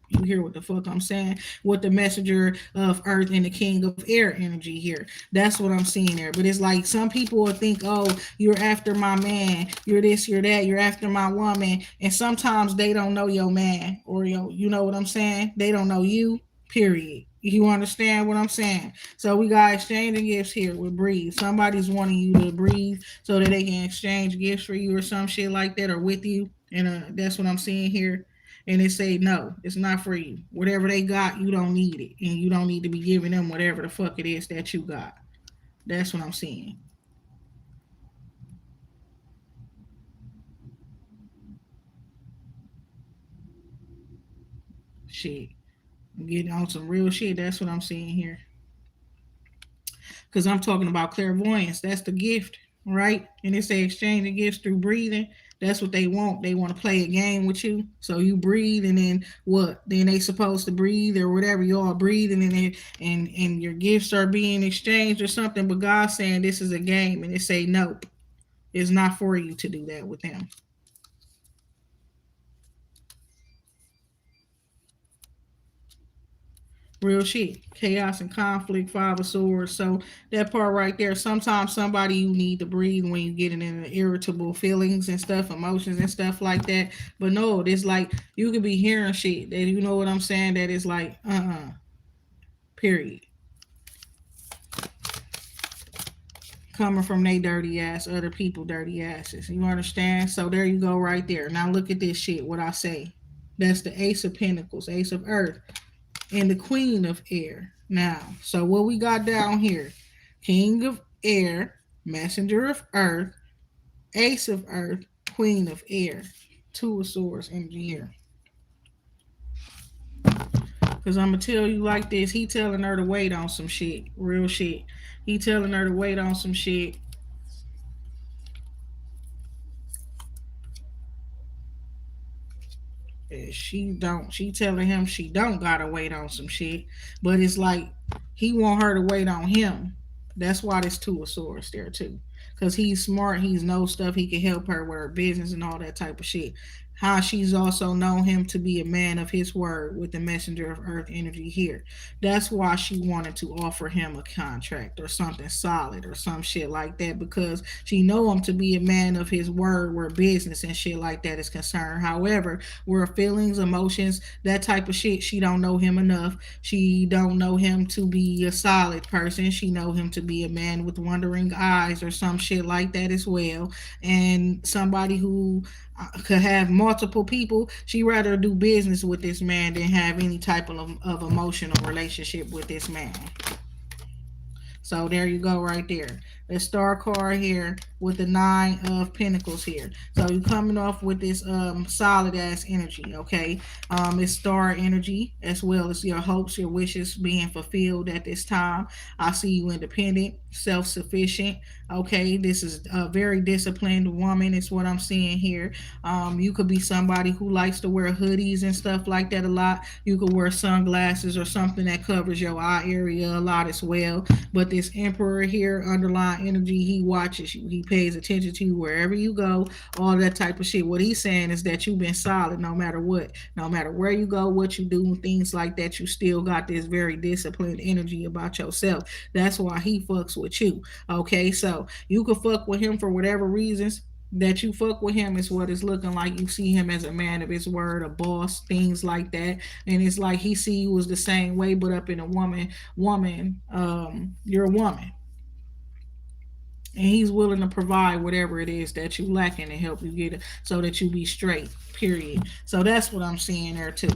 you hear what the fuck I'm saying? With the messenger of earth and the king of air energy here. That's what I'm seeing there. But it's like some people will think, oh, you're after my man, you're this, you're that, you're after my woman. And sometimes they don't know your man or you know what I'm saying? They don't know you, period. You understand what I'm saying? So we got exchanging gifts here with breathe. Somebody's wanting you to breathe so that they can exchange gifts for you or some shit like that, or with you. And that's what I'm seeing here. And they say no, it's not for you. Whatever they got, you don't need it, and you don't need to be giving them whatever the fuck it is that you got. That's what I'm seeing. Shit, I'm getting on some real shit. That's what I'm seeing here. Because I'm talking about clairvoyance. That's the gift, right? And it's a exchange of gifts through breathing. That's what they want. They want to play a game with you. So you breathe, and then what? Then they supposed to breathe or whatever. You all breathe, and then and your gifts are being exchanged or something. But God's saying this is a game, and they say nope, it's not for you to do that with them. Real shit. Chaos and conflict, five of swords. So that part right there, sometimes somebody you need to breathe when you get in irritable feelings and stuff, emotions and stuff like that. But no, it's like you could be hearing shit that, you know what I'm saying, that is like, period. Coming from they dirty ass, other people dirty asses. You understand? So there you go right there. Now look at this shit, what I say. That's the Ace of Pentacles, Ace of Earth, and the Queen of Air. Now, so what we got down here, King of Air, Messenger of Earth, Ace of Earth, Queen of Air, Two of Swords energy here. Because I'm going to tell you like this, he telling her to wait on some shit, real shit. He telling her to wait on some shit. She telling him she don't gotta wait on some shit, but it's like he want her to wait on him. That's why there's two of swords there too. because he's smart, he's know stuff, he can help her with her business and all that type of shit. How she's also known him to be a man of his word with the messenger of earth energy here. That's why she wanted to offer him a contract or something solid or some shit like that, because she know him to be a man of his word where business and shit like that is concerned. However, where feelings, emotions, that type of shit, she don't know him enough. She don't know him to be a solid person. She know him to be a man with wandering eyes or some shit like that as well. And somebody who could have multiple people. She rather do business with this man than have any type of emotional relationship with this man. So there you go, right there. The star card here with the 9 of Pentacles here. So you're coming off with this solid ass energy, okay? It's star energy as well as your hopes, your wishes being fulfilled at this time. I see you independent, self-sufficient. Okay, this is a very disciplined woman, is what I'm seeing here. You could be somebody who likes to wear hoodies and stuff like that a lot. You could wear sunglasses or something that covers your eye area a lot as well. But this Emperor here, underlying energy, he watches you. He pays attention to you wherever you go, all that type of shit. What he's saying is that you've been solid no matter what. No matter where you go, what you do, things like that, you still got this very disciplined energy about yourself. That's why he fucks with you. Okay, so you could fuck with him for whatever reasons that you fuck with him, is what it's looking like. You see him as a man of his word, a boss, things like that. And it's like he see you as the same way, but up in a woman, you're a woman. And he's willing to provide whatever it is that you lacking to help you get it so that you be straight. Period. So that's what I'm seeing there too.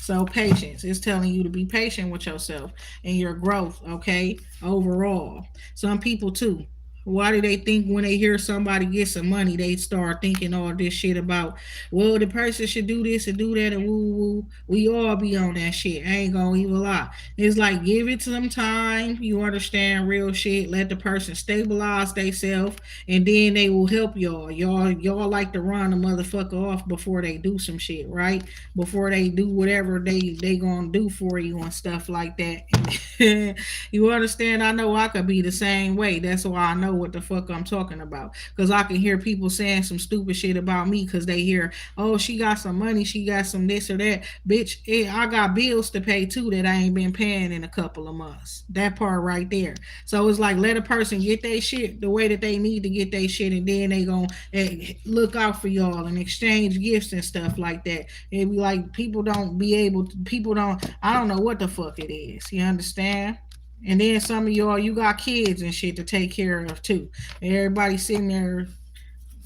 So patience is telling you to be patient with yourself and your growth, okay? Overall. Some people too. Why do they think when they hear somebody get some money, they start thinking all this shit about, well, the person should do this and do that and woo woo. We all be on that shit. I ain't gonna even lie. It's like give it some time. You understand real shit. Let the person stabilize themselves, and then they will help y'all. Y'all like to run a motherfucker off before they do some shit, right? Before they do whatever they gonna do for you and stuff like that. You understand? I know I could be the same way. That's why I know what the fuck I'm talking about. Because I can hear people saying some stupid shit about me because they hear, oh, she got some money, she got some this or that. Bitch, I got bills to pay too that I ain't been paying in a couple of months. That part right there. So it's like let a person get their shit the way that they need to get their shit, and then they gonna look out for y'all and exchange gifts and stuff like that. It be like people don't be able to, people don't, I don't know what the fuck it is. You understand? And then some of y'all, you got kids and shit to take care of too. Everybody sitting there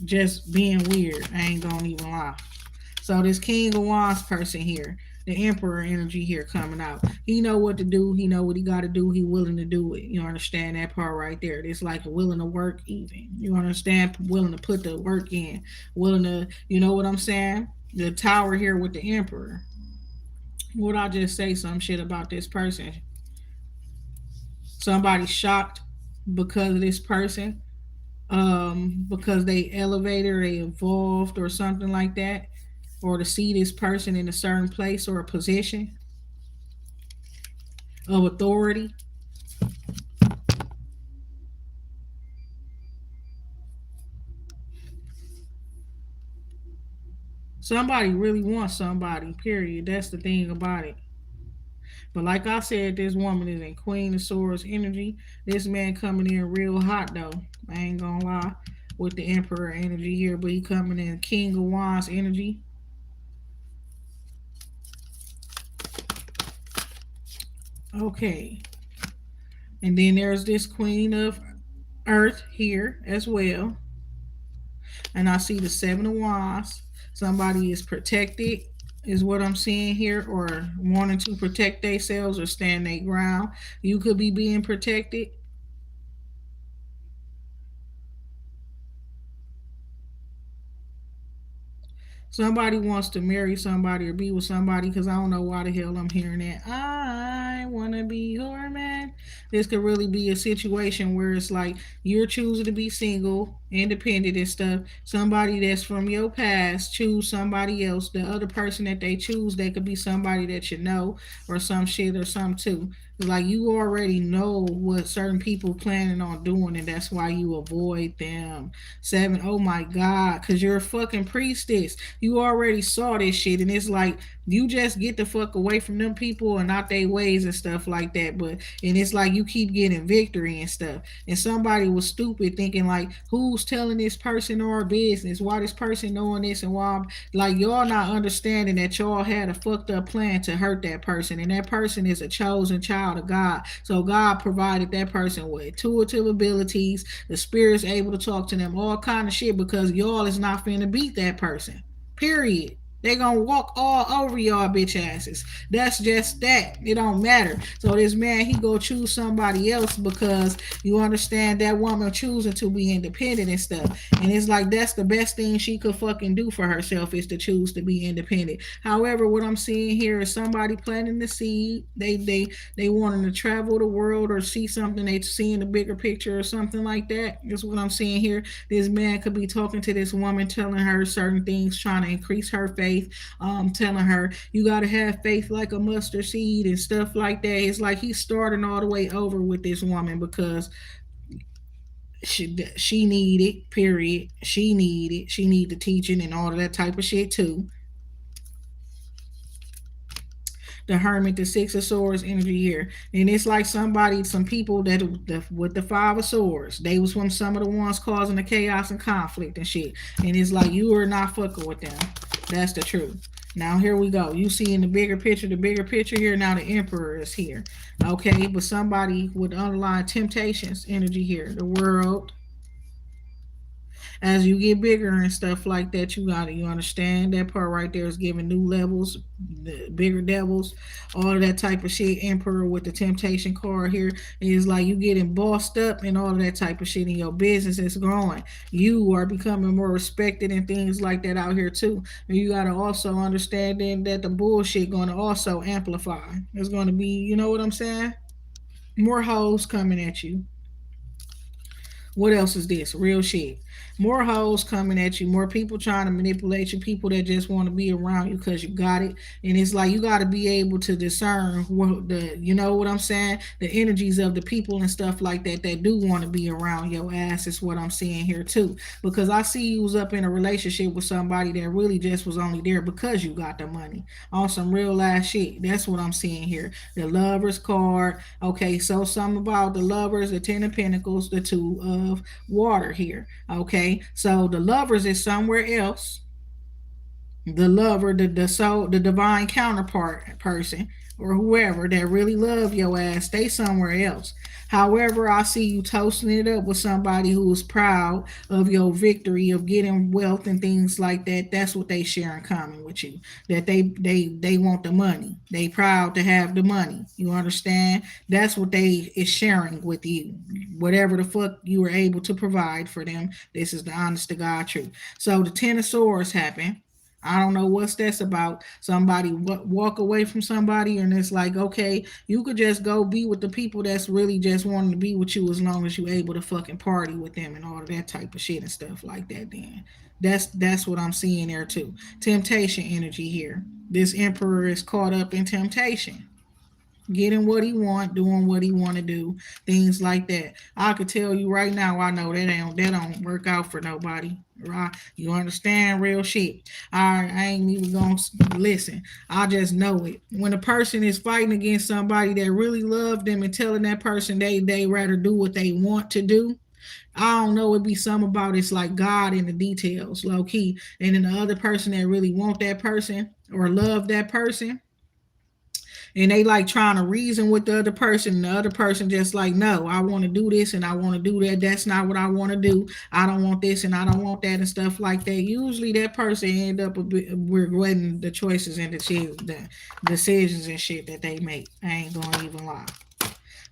just being weird. I ain't gonna even lie. So this King of Wands person here, the Emperor energy here coming out. He know what to do. He know what he got to do. He willing to do it. You understand that part right there? It's like willing to work even. You understand? Willing to put the work in. Willing to, you know what I'm saying? The Tower here with the Emperor. Would I just say some shit about this person? Somebody shocked because of this person, because they elevated or they evolved or something like that, or to see this person in a certain place or a position of authority. Somebody really wants somebody, period. That's the thing about it. But like I said, this woman is in Queen of Swords energy. This man coming in real hot though. I ain't gonna lie. With the Emperor energy here, but he coming in King of Wands energy. Okay. And then there's this Queen of Earth here as well. And I see the Seven of Wands. Somebody is protected, is what I'm seeing here, or wanting to protect themselves or stand their ground. You could be being protected. Somebody wants to marry somebody or be with somebody because I don't know why the hell I'm hearing that. I want to be your man. This could really be a situation where it's like you're choosing to be single, independent and stuff. Somebody that's from your past choose somebody else. The other person that they choose, they could be somebody that you know or some shit or some too. Like you already know what certain people planning on doing, and that's why you avoid them. Seven, oh my God, because you're a fucking priestess. You already saw this shit, and it's like you just get the fuck away from them people and not their ways and stuff like that. But and it's like you keep getting victory and stuff. And somebody was stupid thinking like, who's telling this person our business? Why this person knowing this and why? Like y'all not understanding that y'all had a fucked up plan to hurt that person, and that person is a chosen child of God. So God provided that person with intuitive abilities. The spirit's able to talk to them, all kind of shit, because y'all is not finna beat that person. Period. They gonna walk all over y'all bitch asses. That's just that. It don't matter. So this man, he go choose somebody else because you understand that woman choosing to be independent and stuff. And it's like that's the best thing she could fucking do for herself is to choose to be independent. However, what I'm seeing here is somebody planting the seed. They wanting to travel the world or see something they see in the bigger picture or something like that. That's what I'm seeing here. This man could be talking to this woman, telling her certain things, trying to increase her faith, telling her you got to have faith like a mustard seed and stuff like that. It's like he's starting all the way over with this woman because she need it. Period. She need it. She need the teaching and all of that type of shit too. The Hermit, the Six of Swords energy here. And it's like somebody, some people that with the Five of Swords, they was from some of the ones causing the chaos and conflict and shit. And it's like you are not fucking with them. That's the truth. Now here we go. You see in the bigger picture here. Now the Emperor is here. Okay, but somebody with underlying temptations energy here. The World, as you get bigger and stuff like that, you understand that part right there is giving new levels, the bigger devils, all of that type of shit. Emperor with the temptation card here is like you getting bossed up and all of that type of shit, and your business is growing. You are becoming more respected and things like that out here too. And you gotta also understand then that the bullshit gonna also amplify. There's gonna be, you know what I'm saying? More hoes coming at you. What else is this? Real shit. More hoes coming at you, more people trying to manipulate you, people that just want to be around you because you got it. And it's like you got to be able to discern what the, you know what I'm saying? The energies of the people and stuff like that that do want to be around your ass is what I'm seeing here too. Because I see you was up in a relationship with somebody that really just was only there because you got the money on some real ass shit. That's what I'm seeing here. The lovers card. Okay, so something about the lovers, the Ten of Pentacles, the Two of Water here. Okay, so the lovers is somewhere else. The lover, the soul, the divine counterpart person or whoever that really love your ass, stay somewhere else. However, I see you toasting it up with somebody who is proud of your victory of getting wealth and things like that. That's what they share in common with you. That they want the money. They proud to have the money. You understand? That's what they is sharing with you. Whatever the fuck you were able to provide for them. This is the honest to God truth. So the Ten of Swords happen. I don't know what's that's about. Somebody walk away from somebody, and it's like, okay, you could just go be with the people that's really just wanting to be with you as long as you able to fucking party with them and all of that type of shit and stuff like that. Then that's what I'm seeing there too. Temptation energy here. This emperor is caught up in temptation, getting what he want, doing what he want to do, things like that. I could tell you right now, I know that don't work out for nobody. Right? You understand real shit. I ain't even gonna listen. I just know it. When a person is fighting against somebody that really love them and telling that person they rather do what they want to do, I don't know. It'd be something about it's like God in the details, low key. And then the other person that really want that person or love that person, and they like trying to reason with the other person, and the other person just like, no, I want to do this and I want to do that. That's not what I want to do. I don't want this and I don't want that and stuff like that. Usually that person end up regretting the choices and the decisions and shit that they make. I ain't gonna even lie.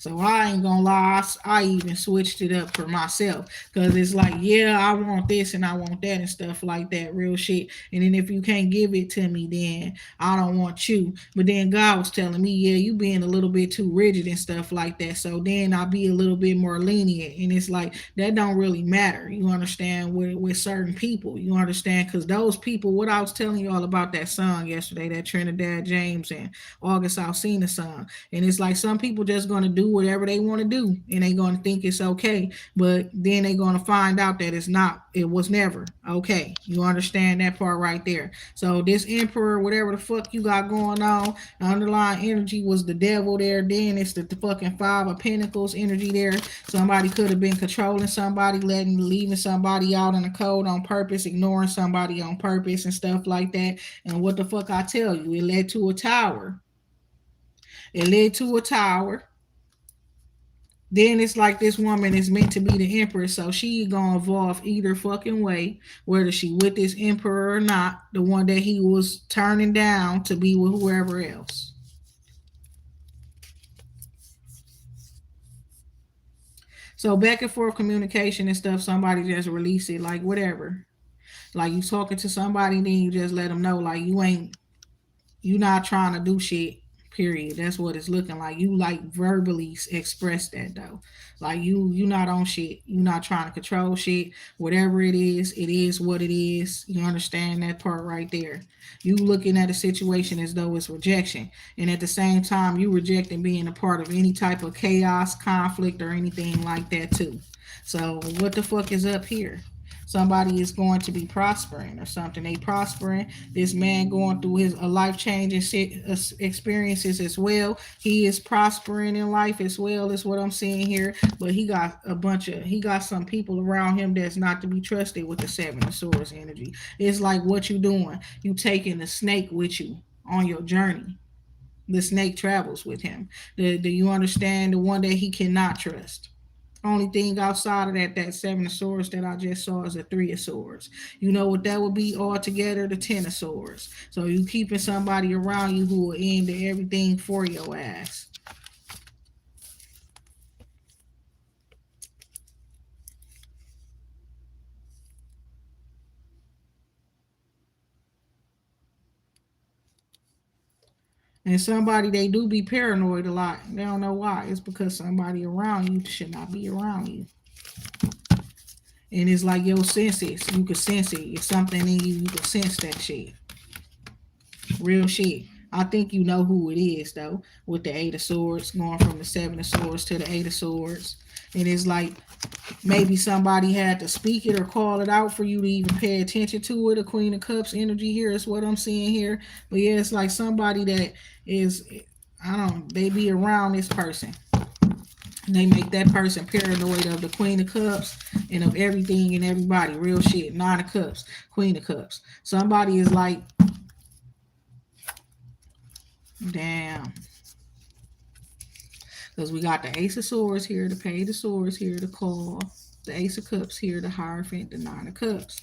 So I ain't gonna lie, I even switched it up for myself because it's like, yeah, I want this and I want that and stuff like that, real shit. And then if you can't give it to me, then I don't want you. But then God was telling me, yeah, you being a little bit too rigid and stuff like that. So then I'll be a little bit more lenient. And it's like that don't really matter. You understand with certain people. You understand because those people, what I was telling you all about that song yesterday, that Trinidad James and August Alsina song. And it's like some people just gonna do whatever they want to do and they gonna think it's okay. But then they gonna find out that it's not. It was never okay. You understand that part right there. So this emperor, whatever the fuck you got going on, the underlying energy was the devil there. Then it's the fucking five of pentacles energy there. Somebody could have been controlling somebody, leaving somebody out in the cold on purpose, ignoring somebody on purpose and stuff like that. And what the fuck I tell you, it led to a tower. It led to a tower. Then it's like this woman is meant to be the empress, so she gonna evolve either fucking way, whether she with this emperor or not, the one that he was turning down to be with whoever else. So back and forth communication and stuff, somebody just release it, like whatever. Like you talking to somebody, then you just let them know, like you not trying to do shit. Period. That's what it's looking like. You like verbally express that though. Like you not on shit. You not trying to control shit. Whatever it is what it is. You understand that part right there. You looking at a situation as though it's rejection, and at the same time you rejecting being a part of any type of chaos, conflict, or anything like that too. So what the fuck is up here? Somebody is going to be prospering or something. They prospering. This man going through his a life changing experiences as well. He is prospering in life as well. Is what I'm seeing here. But he got some people around him that's not to be trusted with the Seven of Swords energy. It's like what you doing. You taking the snake with you on your journey. The snake travels with him. Do you understand the one that he cannot trust? Only thing outside of that Seven of Swords that I just saw is a Three of Swords. You know what that would be altogether? The Ten of Swords. So you keeping somebody around you who will end everything for your ass. And somebody, they do be paranoid a lot. They don't know why. It's because somebody around you should not be around you. And it's like your senses. You can sense it. It's something in you. You can sense that shit. Real shit. I think you know who it is though, with the Eight of Swords going from the Seven of Swords to the Eight of Swords. And it's like maybe somebody had to speak it or call it out for you to even pay attention to it. A Queen of Cups energy here is what I'm seeing here. But yeah, it's like somebody that is, I don't, they be around this person. They make that person paranoid of the Queen of Cups and of everything and everybody. Real shit. Nine of Cups, Queen of Cups. Somebody is like, damn. Because we got the Ace of Swords here, the Page of Swords here, the Call, the Ace of Cups here, the Hierophant, the Nine of Cups.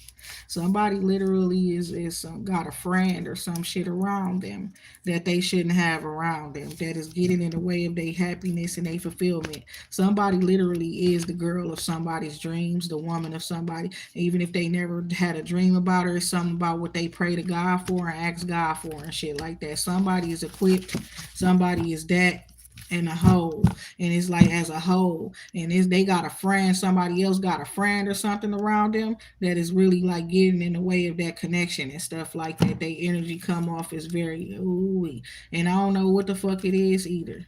Somebody literally is got a friend or some shit around them that they shouldn't have around them that is getting in the way of their happiness and their fulfillment. Somebody literally is the girl of somebody's dreams, the woman of somebody. Even if they never had a dream about her, it's something about what they pray to God for and ask God for and shit like that. Somebody is equipped. Somebody is that in a whole, and it's like as a whole, and it's, they got a friend, somebody else got a friend or something around them that is really like getting in the way of that connection and stuff like that. They energy come off as very ooey, and I don't know what the fuck it is either.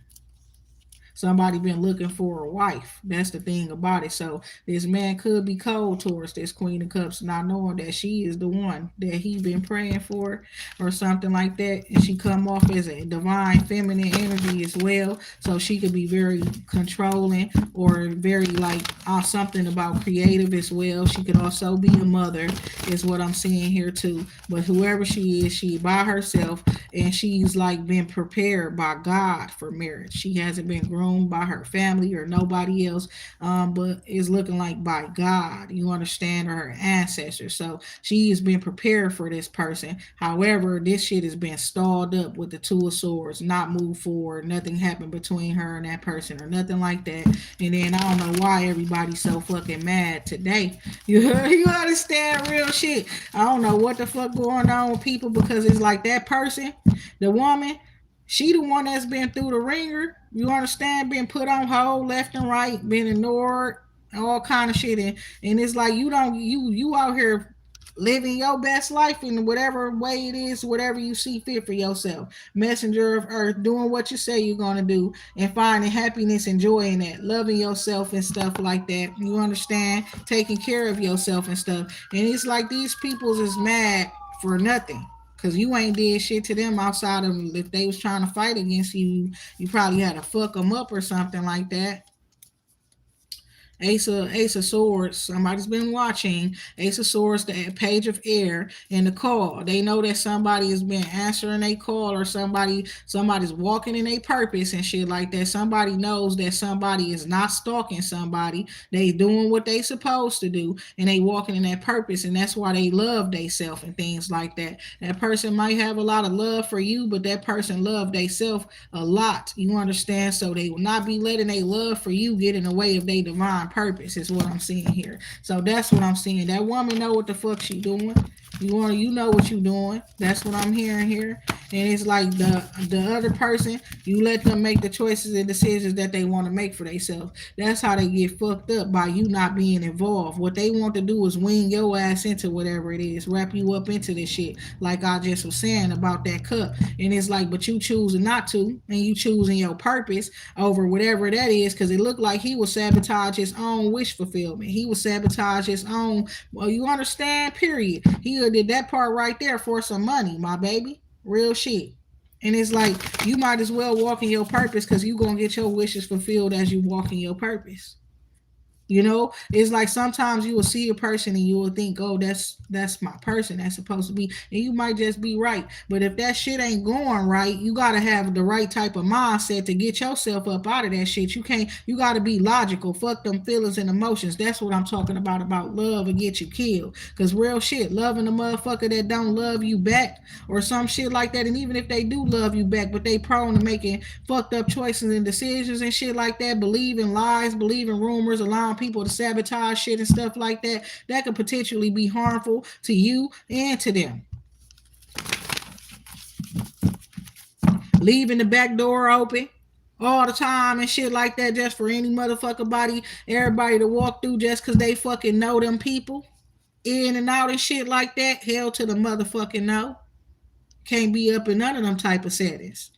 Somebody been looking for a wife. That's the thing about it. So this man could be cold towards this Queen of Cups, not knowing that she is the one that he been praying for, or something like that. And she come off as a divine feminine energy as well. So she could be very controlling or very like something about creative as well. She could also be a mother, is what I'm seeing here too. But whoever she is, she by herself, and she's like been prepared by God for marriage. She hasn't been groomed known by her family or nobody else, but is looking like by God, you understand, or her ancestors. So she has been prepared for this person. However, this shit has been stalled up with the Two of Swords, not moved forward. Nothing happened between her and that person or nothing like that. And then I don't know why everybody's so fucking mad today. You understand real shit. I don't know what the fuck going on with people because it's like that person, the woman, she the one that's been through the ringer. You understand? Been put on hold left and right, been ignored, all kind of shit. And it's like you don't you out here living your best life in whatever way it is, whatever you see fit for yourself. Messenger of earth, doing what you say you're gonna do and finding happiness and joy in that, loving yourself and stuff like that. You understand? Taking care of yourself and stuff. And it's like these peoples is mad for nothing. Cause you ain't did shit to them outside of if they was trying to fight against you, you probably had to fuck them up or something like that. Ace of Swords. Somebody's been watching. Ace of Swords, the page of air, and the call. They know that somebody has been answering a call, or somebody's walking in a purpose and shit like that. Somebody knows that somebody is not stalking somebody. They doing what they supposed to do, and they walking in that purpose, and that's why they love theyself and things like that. That person might have a lot of love for you, but that person love theyself a lot. You understand? So they will not be letting their love for you get in the way of their divine purpose is what I'm seeing here. So that's what I'm seeing. That woman know what the fuck she doing. You know what you doing. That's what I'm hearing here. And it's like the other person, you let them make the choices and decisions that they want to make for themselves. That's how they get fucked up, by you not being involved. What they want to do is wing your ass into whatever it is, wrap you up into this shit. Like I just was saying about that cup. And it's like, but you choosing not to, and you choosing your purpose over whatever that is, because it looked like he would sabotage his own wish fulfillment. He would sabotage his own, well, you understand, period. He did that part right there for some money, my baby. Real shit. And it's like you might as well walk in your purpose, because you gonna get your wishes fulfilled as you walk in your purpose. You know, it's like sometimes you will see a person and you will think, oh, that's my person, that's supposed to be, and you might just be right. But if that shit ain't going right, you gotta have the right type of mindset to get yourself up out of that shit. You gotta be logical. Fuck them feelings and emotions. That's what I'm talking about love and get you killed. Cause real shit, loving a motherfucker that don't love you back or some shit like that, and even if they do love you back, but they prone to making fucked up choices and decisions and shit like that, believing lies, believing rumors, allowing people to sabotage shit and stuff like that, that could potentially be harmful to you and to them. Leaving the back door open all the time and shit like that, just for any motherfucker everybody to walk through, just because they fucking know them people in and out and shit like that. Hell to the motherfucking no. Can't be up in none of them type of settings.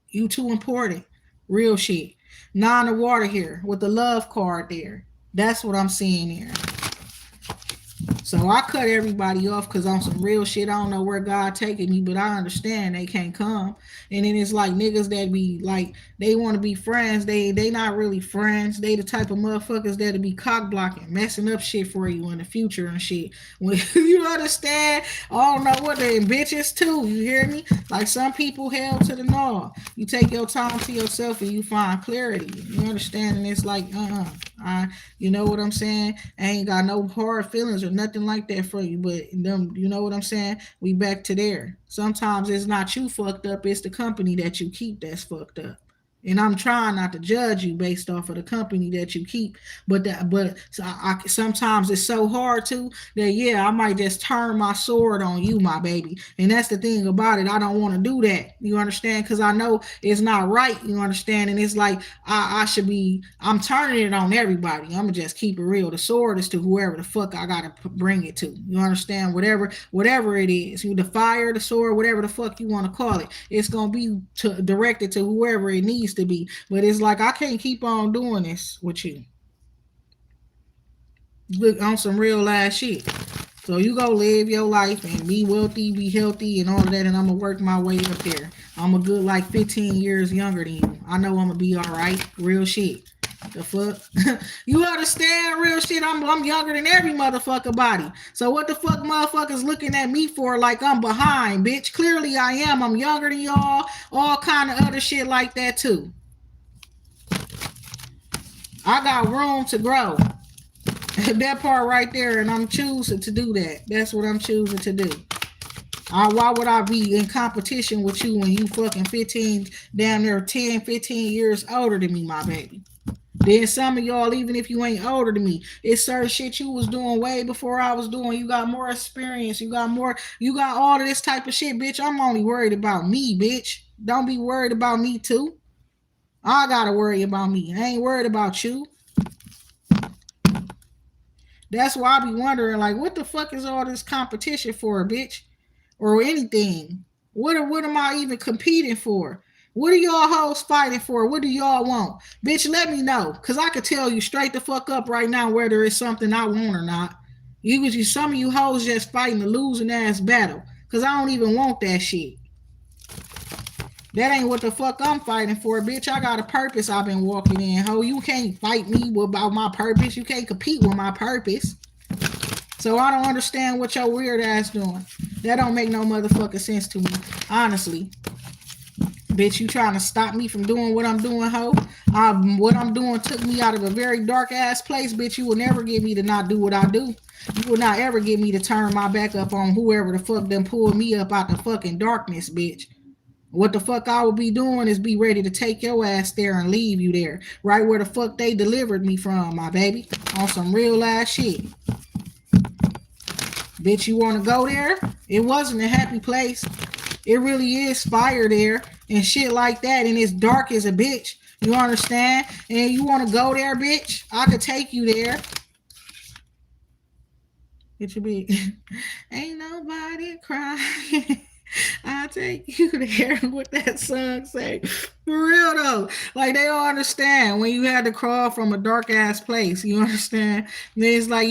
You too important. Real shit. Nine of water here with the love card there. That's what I'm seeing here. So I cut everybody off because on some real shit, I don't know where God taking me, but I understand they can't come. And then it's like niggas that be like, they want to be friends. They not really friends. They the type of motherfuckers that'll be cock blocking, messing up shit for you in the future and shit. When you understand, I don't know what they bitches too. You hear me? Like some people, hell to the no. You take your time to yourself and you find clarity. You understand? And it's like, you know what I'm saying? I ain't got no hard feelings or nothing like that for you, but them, you know what I'm saying? We back to there. Sometimes it's not you fucked up, it's the company that you keep that's fucked up. And I'm trying not to judge you based off of the company that you keep, but sometimes it's so hard to that, yeah, I might just turn my sword on you, my baby. And that's the thing about it. I don't want to do that. You understand? Because I know it's not right. You understand? And it's like I'm turning it on everybody. I'm gonna just keep it real. The sword is to whoever the fuck I gotta bring it to. You understand? Whatever it is, you the fire, the sword, whatever the fuck you want to call it, it's gonna be directed to whoever it needs to be. But it's like I can't keep on doing this with you. Look on some real ass shit. So you go live your life and be wealthy, be healthy, and all of that, and I'm gonna work my way up there. I'm a good like 15 years younger than you. I know I'm gonna be all right. Real shit. The fuck? You understand? Real shit. I'm younger than every motherfucker body. So what the fuck motherfuckers looking at me for like I'm behind, bitch? Clearly I am. I'm younger than y'all. All kind of other shit like that too. I got room to grow. That part right there, and I'm choosing to do that. That's what I'm choosing to do. Why would I be in competition with you when you fucking 15, damn near 10, 15 years older than me, my baby? Then some of y'all, even if you ain't older than me, it's certain shit you was doing way before I was doing. You got more experience. You got all of this type of shit, bitch. I'm only worried about me, bitch. Don't be worried about me too. I gotta worry about me. I ain't worried about you. That's why I be wondering, like, what the fuck is all this competition for, bitch? Or anything. What am I even competing for? What are y'all hoes fighting for? What do y'all want? Bitch, let me know. Cause I could tell you straight the fuck up right now whether it's something I want or not. Some of you hoes just fighting a losing ass battle. Cause I don't even want that shit. That ain't what the fuck I'm fighting for, bitch. I got a purpose I've been walking in, ho. You can't fight me about my purpose. You can't compete with my purpose. So I don't understand what your weird ass doing. That don't make no motherfucking sense to me. Honestly. Bitch, you trying to stop me from doing what I'm doing, ho? What I'm doing took me out of a very dark ass place, bitch. You will never get me to not do what I do. You will not ever get me to turn my back up on whoever the fuck done pulled me up out the fucking darkness, bitch. What the fuck I would be doing is be ready to take your ass there and leave you there. Right where the fuck they delivered me from, my baby. On some real ass shit. Bitch, you want to go there? It wasn't a happy place. It really is fire there and shit like that, and it's dark as a bitch. You understand? And you want to go there, bitch? I could take you there. Get your big. Ain't nobody crying. I'll take you there. What that song say. For real though. Like they don't understand when you had to crawl from a dark ass place. You understand? And it's like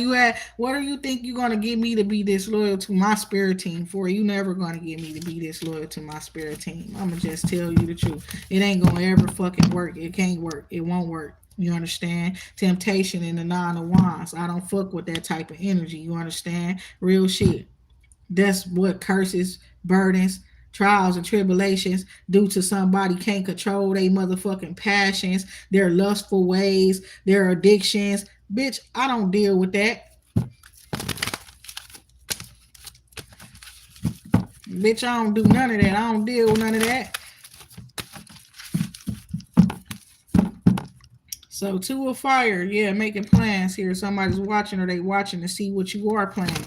what do you think you're gonna get me to be disloyal to my spirit team for? You never gonna get me to be disloyal to my spirit team. I'ma just tell you the truth. It ain't gonna ever fucking work. It can't work. It won't work. You understand? Temptation and the Nine of Wands. I don't fuck with that type of energy. You understand? Real shit. That's what curses, burdens, trials, and tribulations do to somebody can't control their motherfucking passions, their lustful ways, their addictions. Bitch, I don't deal with that. Bitch, I don't do none of that. I don't deal with none of that. So Two of Fire, yeah, making plans here. Somebody's watching or they watching to see what you are planning.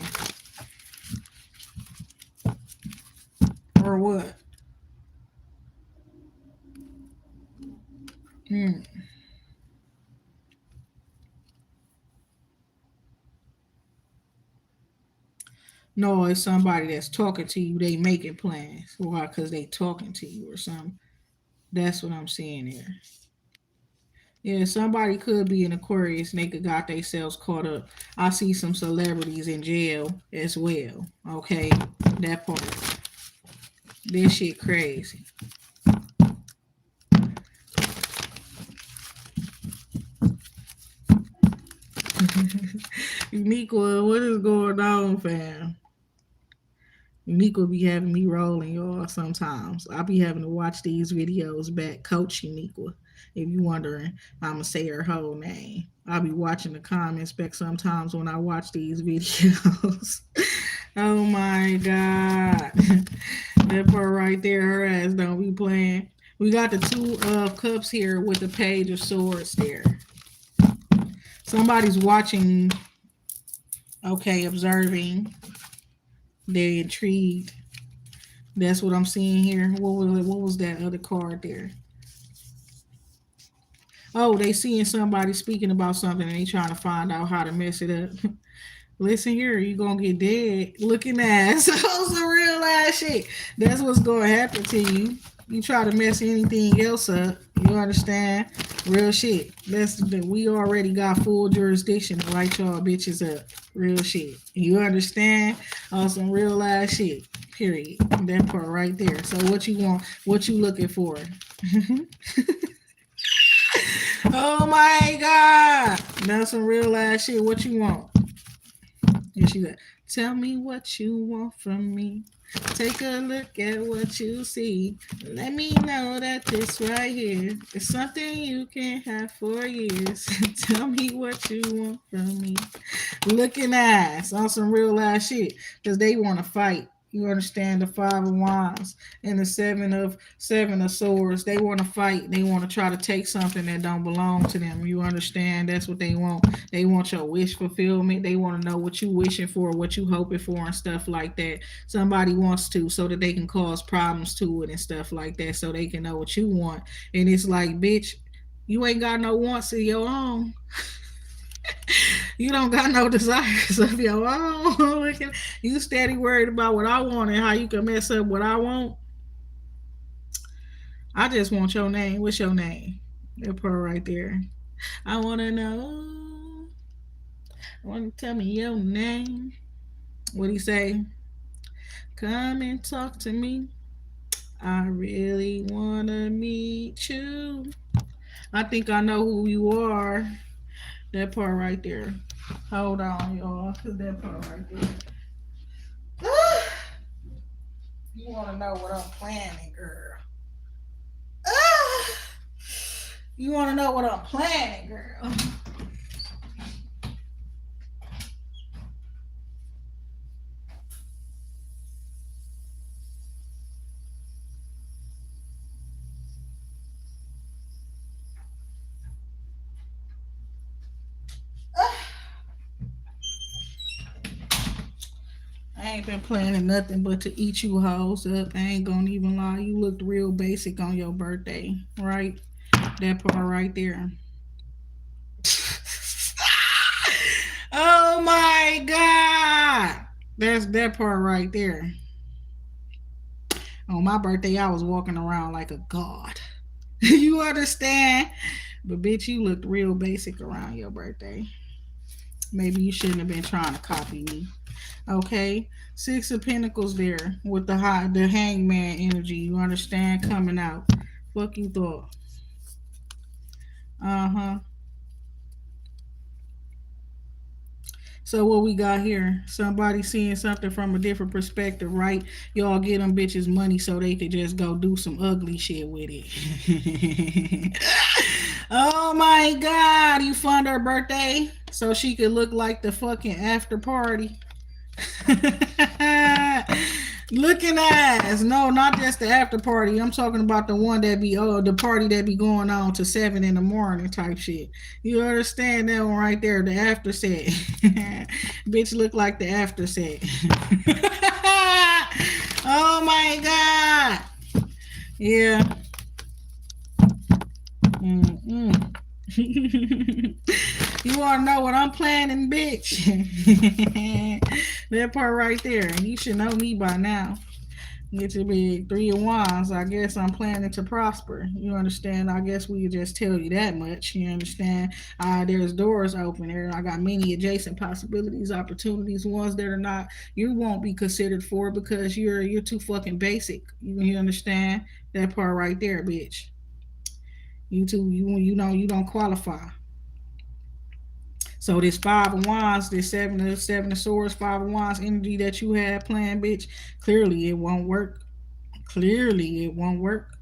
Or what? No, it's somebody that's talking to you. They making plans. Why? Because they talking to you or something. That's what I'm seeing here. Yeah, somebody could be an Aquarius and they could got themselves caught up. I see some celebrities in jail as well. Okay, that part. This shit crazy. Uniqua, what is going on, fam? Uniqua be having me rolling, y'all, sometimes. I be having to watch these videos back. Coach Uniqua. If you wondering, I'ma say her whole name. I'll be watching the comments back sometimes when I watch these videos. Oh my God. That part right there, her ass don't be playing. We got the Two of Cups here with the Page of Swords there. Somebody's watching, okay, observing. They're intrigued. That's what I'm seeing here. What was that other card there? Oh, they seeing somebody speaking about something and they trying to find out how to mess it up. Listen here, you gonna get dead looking ass. Some real ass shit. That's what's gonna happen to you. You try to mess anything else up. You understand? Real shit. We already got full jurisdiction to write y'all bitches up. Real shit. You understand? On some real ass shit. Period. That part right there. So what you want? What you looking for? Oh my God. That's some real ass shit. What you want? This She said, tell me what you want from me. Take a look at what you see. Let me know that this right here is something you can have for years. Tell me what you want from me. Looking ass on some real ass shit because they want to fight. You understand the five of wands and the seven of swords. They want to fight. They want to try to take something that don't belong to them. You understand? That's what they want. They want your wish fulfillment. They want to know what you wishing for, what you hoping for, and stuff like that. Somebody wants to so that they can cause problems to it and stuff like that, so they can know what you want. And it's like, bitch, you ain't got no wants of your own. You don't got no desires of your own. You steady worried about what I want and how you can mess up what I want. I just want your name. What's your name? That part right there. I want to know. I want to tell me your name. What he say? Come and talk to me. I really want to meet you. I think I know who you are. That part right there. Hold on, y'all. Cause that part right there. You want to know what I'm planning, girl. You want to know what I'm planning, girl. I ain't been planning nothing but to eat you hoes up. I ain't gonna even lie. You looked real basic on your birthday, right? That part right there. Oh my God. That's that part right there. On my birthday, I was walking around like a god. You understand? But bitch, you looked real basic around your birthday. Maybe you shouldn't have been trying to copy me. Okay, Six of Pentacles there with the Hangman energy. You understand? Coming out. Fuck you thought. Uh huh. So what we got here? Somebody seeing something from a different perspective, right? Y'all get them bitches money so they could just go do some ugly shit with it. Oh my God! You fund her birthday so she could look like the fucking after party. Looking ass. No, not just the after party. I'm talking about the one that be the party that be going on to 7 in the morning type shit. You understand that one right there, the after set. Bitch look like the after set. Oh my God. Yeah. Mm-mm. You want to know what I'm planning, bitch? That part right there. You should know me by now. Get your big 3 of wands. I guess I'm planning to prosper. You understand? I guess we just tell you that much. You understand? There's doors open there. I got many adjacent possibilities, opportunities, ones that are not, you won't be considered for because you're too fucking basic. You understand? That part right there, bitch. You don't qualify. So this 5 of wands, this seven of swords, 5 of wands energy that you had planned, bitch, clearly it won't work. Clearly it won't work.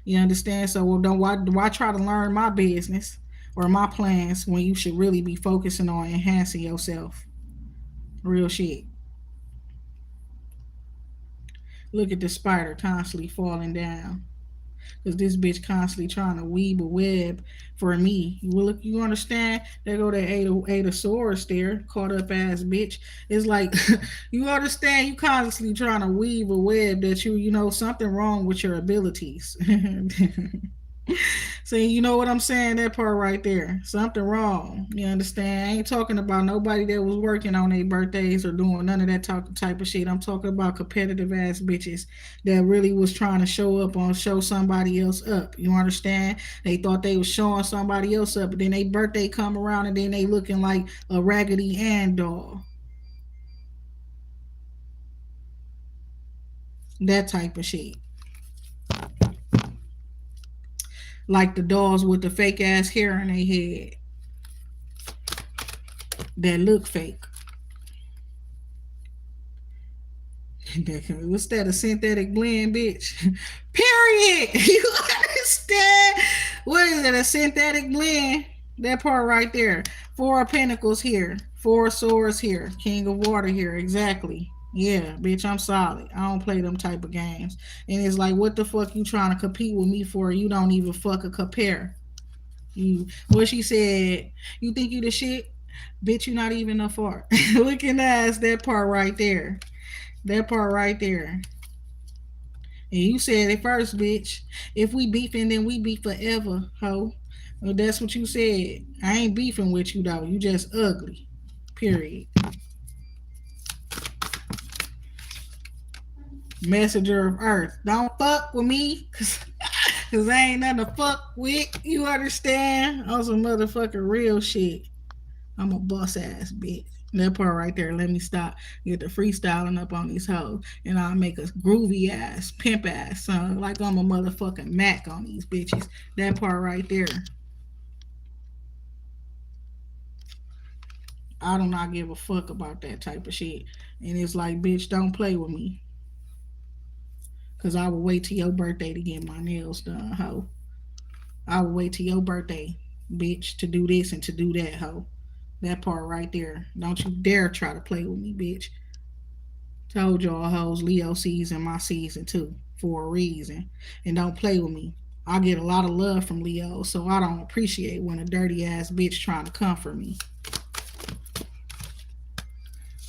You understand? So don't why try to learn my business or my plans when you should really be focusing on enhancing yourself? Real shit. Look at the spider constantly falling down. Because this bitch constantly trying to weave a web for me. You understand? There go that eight of swords there, caught up ass bitch. It's like, you understand? You constantly trying to weave a web that you know something wrong with your abilities. See, you know what I'm saying? That part right there. Something wrong. You understand? I ain't talking about nobody that was working on their birthdays or doing none of that type of shit. I'm talking about competitive ass bitches that really was trying to show somebody else up. You understand? They thought they was showing somebody else up, but then their birthday come around and then they looking like a Raggedy Ann doll. That type of shit. Like the dolls with the fake ass hair in their head that look fake. What's that? A synthetic blend, bitch? Period. You understand? What is it? A synthetic blend? That part right there. Four of Pentacles here. Four of Swords here. King of Water here. Exactly. Yeah, bitch, I'm solid. I don't play them type of games. And it's like, what the fuck you trying to compete with me for? You don't even fucking compare. You, what she said, you think you the shit? Bitch, you not even a fart. Looking ass, that part right there. That part right there. And you said it first, bitch. If we beefing, then we beef forever, ho. Well, that's what you said. I ain't beefing with you, though. You just ugly. Period. Messenger of Earth. Don't fuck with me, cause I ain't nothing to fuck with. You understand? On some motherfucking real shit. I'm a boss ass bitch. That part right there, let me stop. Get the freestyling up on these hoes. And I'll make a groovy ass, pimp ass song. Like I'm a motherfucking Mac on these bitches. That part right there. I do not give a fuck about that type of shit. And it's like, bitch, don't play with me. Cause I will wait till your birthday to get my nails done, ho. I will wait till your birthday, bitch, to do this and to do that, ho. That part right there. Don't you dare try to play with me, bitch. Told y'all hoes Leo season my season too for a reason. And don't play with me. I get a lot of love from Leo, so I don't appreciate when a dirty ass bitch trying to comfort me.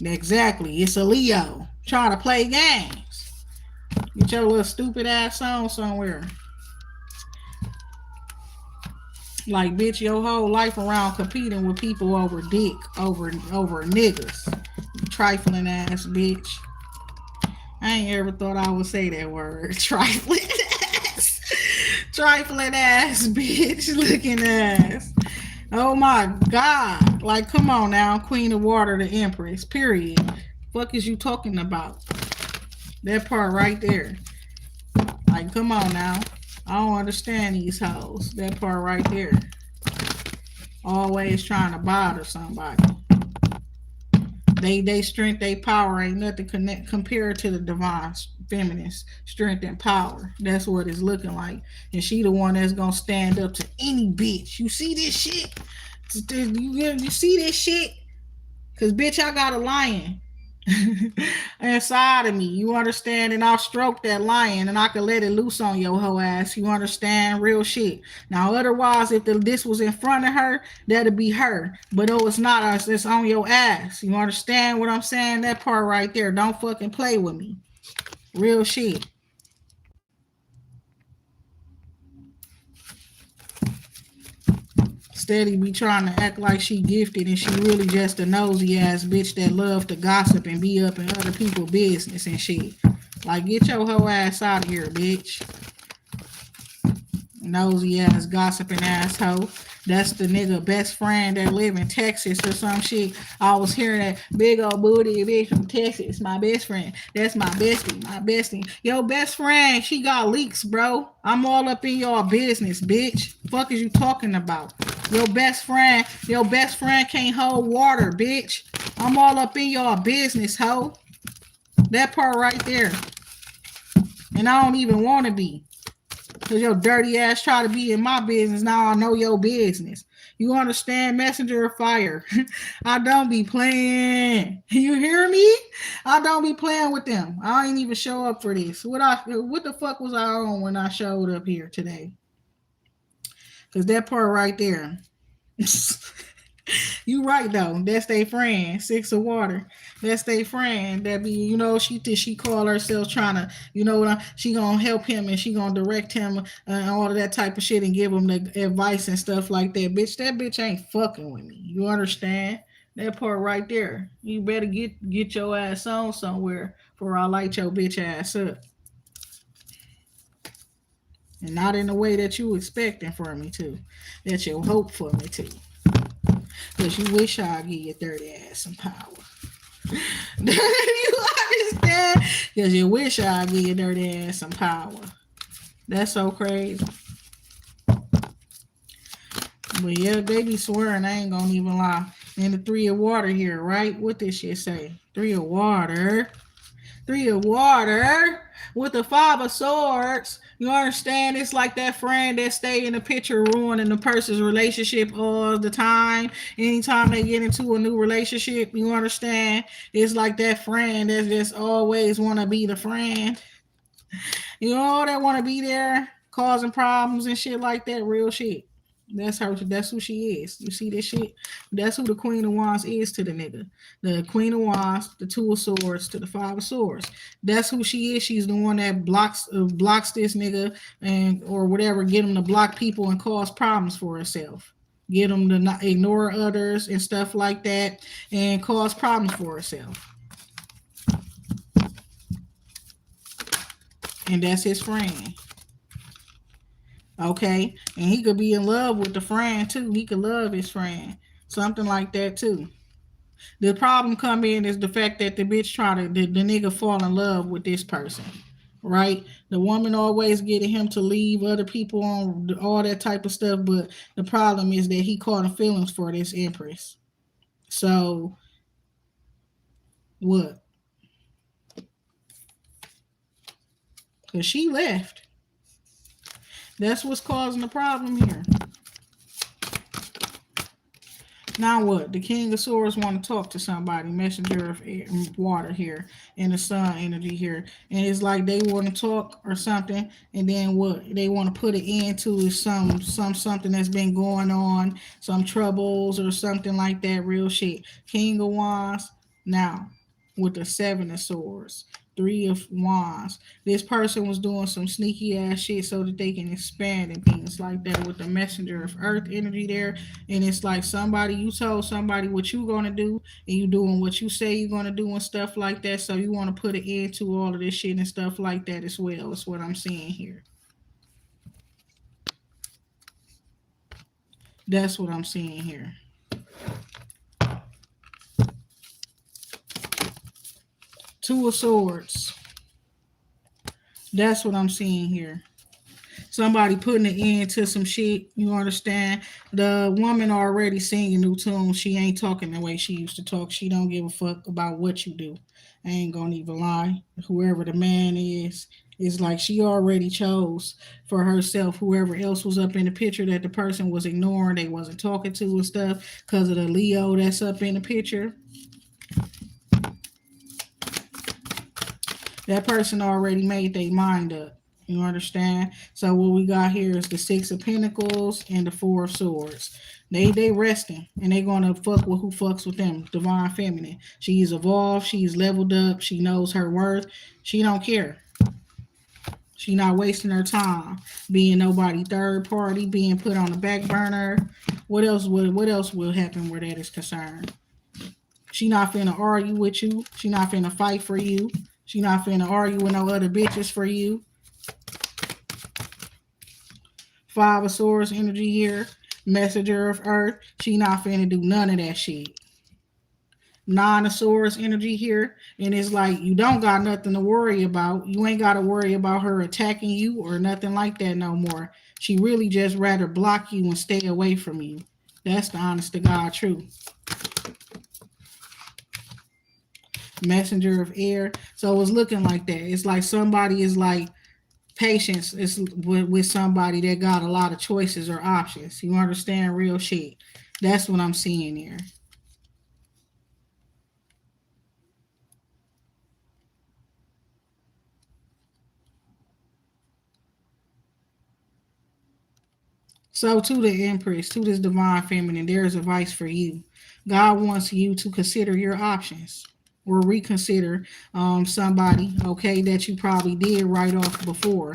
Exactly. It's a Leo trying to play games. Get your little stupid ass on somewhere. Like, bitch, your whole life around competing with people over dick, over niggas. Trifling ass bitch. I ain't ever thought I would say that word. Trifling ass. Trifling ass bitch. Looking ass. Oh my God. Like, come on now. Queen of Water, the Empress. Period. Fuck is you talking about? That part right there. Like, come on now. I don't understand these hoes. That part right there. Always trying to bother somebody. They strength, they power ain't nothing compared to the divine feminine strength and power. That's what it's looking like. And she the one that's gonna stand up to any bitch. You see this shit? You see this shit? Cause bitch, I got a lion inside of me. You understand? And I'll stroke that lion and I can let it loose on your whole ass. You understand? Real shit. Now, otherwise, if this was in front of her, that'd be her. But oh, it's not us. It's on your ass. You understand what I'm saying? That part right there. Don't fucking play with me. Real shit. Steady be trying to act like she gifted and she really just a nosy ass bitch that love to gossip and be up in other people's business and shit. Like, get your whole ass out of here, bitch. Nosy ass gossiping asshole. That's the nigga best friend that live in Texas or some shit. I was hearing that big old booty bitch from Texas. My best friend. That's my bestie. My bestie. Yo, best friend, she got leaks, bro. I'm all up in your business, bitch. Fuck is you talking about? Your best friend can't hold water, bitch. I'm all up in your business, ho. That part right there. And I don't even want to be. Because your dirty ass try to be in my business. Now I know your business. You understand? Messenger of fire. I don't be playing. You hear me? I don't be playing with them. I ain't even show up for this. What the fuck was I on when I showed up here today? Because that part right there. You right though. That's their friend. Six of Water. That's their friend. That be, she call herself trying to, she gonna help him and she gonna direct him and all of that type of shit and give him the advice and stuff like that. Bitch, that bitch ain't fucking with me. You understand? That part right there. You better get your ass on somewhere before I light your bitch ass up. And not in the way that you expecting for me to. That you hope for me to. Because you wish I'd give your dirty ass some power. You understand? Because you wish I'd give your dirty ass some power. That's so crazy. But yeah, they be swearing. I ain't gonna even lie. And the Three of Water here, right? What this shit say? Three of Water. Three of water with the five of swords. You understand? It's like that friend that stay in the picture ruining the person's relationship all the time. Anytime they get into a new relationship, you understand? It's like that friend that just always want to be the friend. You know, that want to be there causing problems and shit like that. Real shit. That's her. That's who she is. You see this shit? That's who the Queen of Wands is to the nigga. The Queen of Wands, the Two of Swords to the Five of Swords. That's who she is. She's the one that blocks this nigga and or whatever. Get him to block people and cause problems for herself. Get him to not ignore others and stuff like that and cause problems for herself. And that's his friend. Okay, and he could be in love with the friend too. He could love his friend, something like that too. The problem come in is the fact that the bitch try to the nigga fall in love with this person, right? The woman always getting him to leave other people on all that type of stuff, but the problem is that he caught in feelings for this empress. So what? Because she left. That's what's causing the problem here. Now what? The King of Swords want to talk to somebody. Messenger of air, water here, and the Sun energy here, and it's like they want to talk or something, and then what? They want to put an end to something that's been going on, some troubles or something like that. Real shit. King of Wands now with the Seven of Swords. Three of Wands. This person was doing some sneaky ass shit so that they can expand and things like that with the Messenger of Earth energy there. And it's like somebody, you told somebody what you gonna do, and you doing what you say you're gonna do and stuff like that. So you want to put an end to all of this shit and stuff like that as well. That's what I'm seeing here. That's what I'm seeing here. Two of Swords. That's what I'm seeing here. Somebody putting an end to some shit. You understand? The woman already singing new tunes. She ain't talking the way she used to talk. She don't give a fuck about what you do. I ain't gonna even lie. Whoever the man is like she already chose for herself whoever else was up in the picture that the person was ignoring, they wasn't talking to and stuff because of the Leo that's up in the picture. That person already made their mind up. You understand? So what we got here is the Six of Pentacles and the Four of Swords. They resting and they gonna fuck with who fucks with them. Divine Feminine. She's evolved. She's leveled up. She knows her worth. She don't care. She not wasting her time being nobody third party, being put on the back burner. What else will happen where that is concerned? She not finna argue with you. She not finna fight for you. She not finna argue with no other bitches for you. Five of Swords energy here. Messenger of Earth. She not finna do none of that shit. Nine of Swords energy here. And it's like you don't got nothing to worry about. You ain't got to worry about her attacking you or nothing like that no more. She really just rather block you and stay away from you. That's the honest to God truth. Messenger of air. So it's looking like that. It's like somebody is like patience is with somebody that got a lot of choices or options. You understand? Real shit. That's what I'm seeing here. So to the Empress, to this divine feminine, there is advice for you. God wants you to consider your options or reconsider somebody, okay, that you probably did right off before.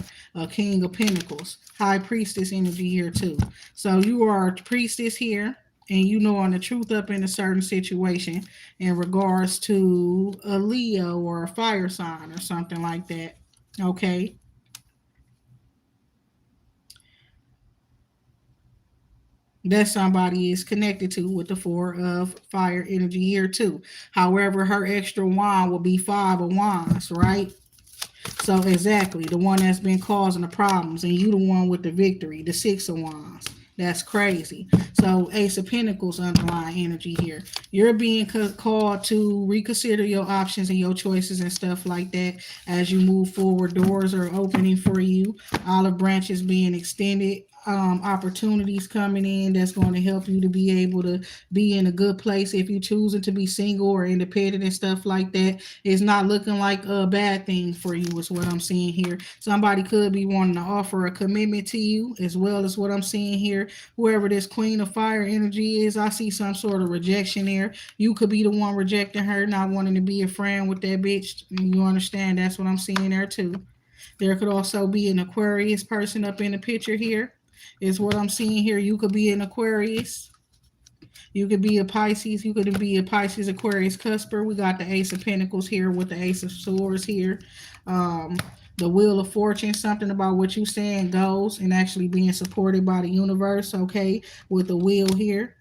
King of Pentacles, High Priestess energy here too. So you are a priestess here, and you know on the truth up in a certain situation in regards to a Leo or a fire sign or something like that. Okay. That somebody is connected to with the four of fire energy here too. However, her extra wand will be five of wands, right? So exactly the one that's been causing the problems, and you the one with the victory, the six of wands. That's crazy. So Ace of Pentacles underlying energy here. You're being called to reconsider your options and your choices and stuff like that as you move forward. Doors are opening for you. Olive branches being extended. Opportunities coming in that's going to help you to be able to be in a good place if you choosing to be single or independent and stuff like that. It's not looking like a bad thing for you is what I'm seeing here. Somebody could be wanting to offer a commitment to you as well as what I'm seeing here. Whoever this Queen of Fire energy is, I see some sort of rejection there. You could be the one rejecting her, not wanting to be a friend with that bitch. You understand? That's what I'm seeing there too. There could also be an Aquarius person up in the picture here. Is what I'm seeing here. You could be an Aquarius. You could be a Pisces. You could be a Pisces, Aquarius, Cusper. We got the Ace of Pentacles here with the Ace of Swords here. Um, the Wheel of Fortune, something about what you saying goes and actually being supported by the universe, okay, with the wheel here.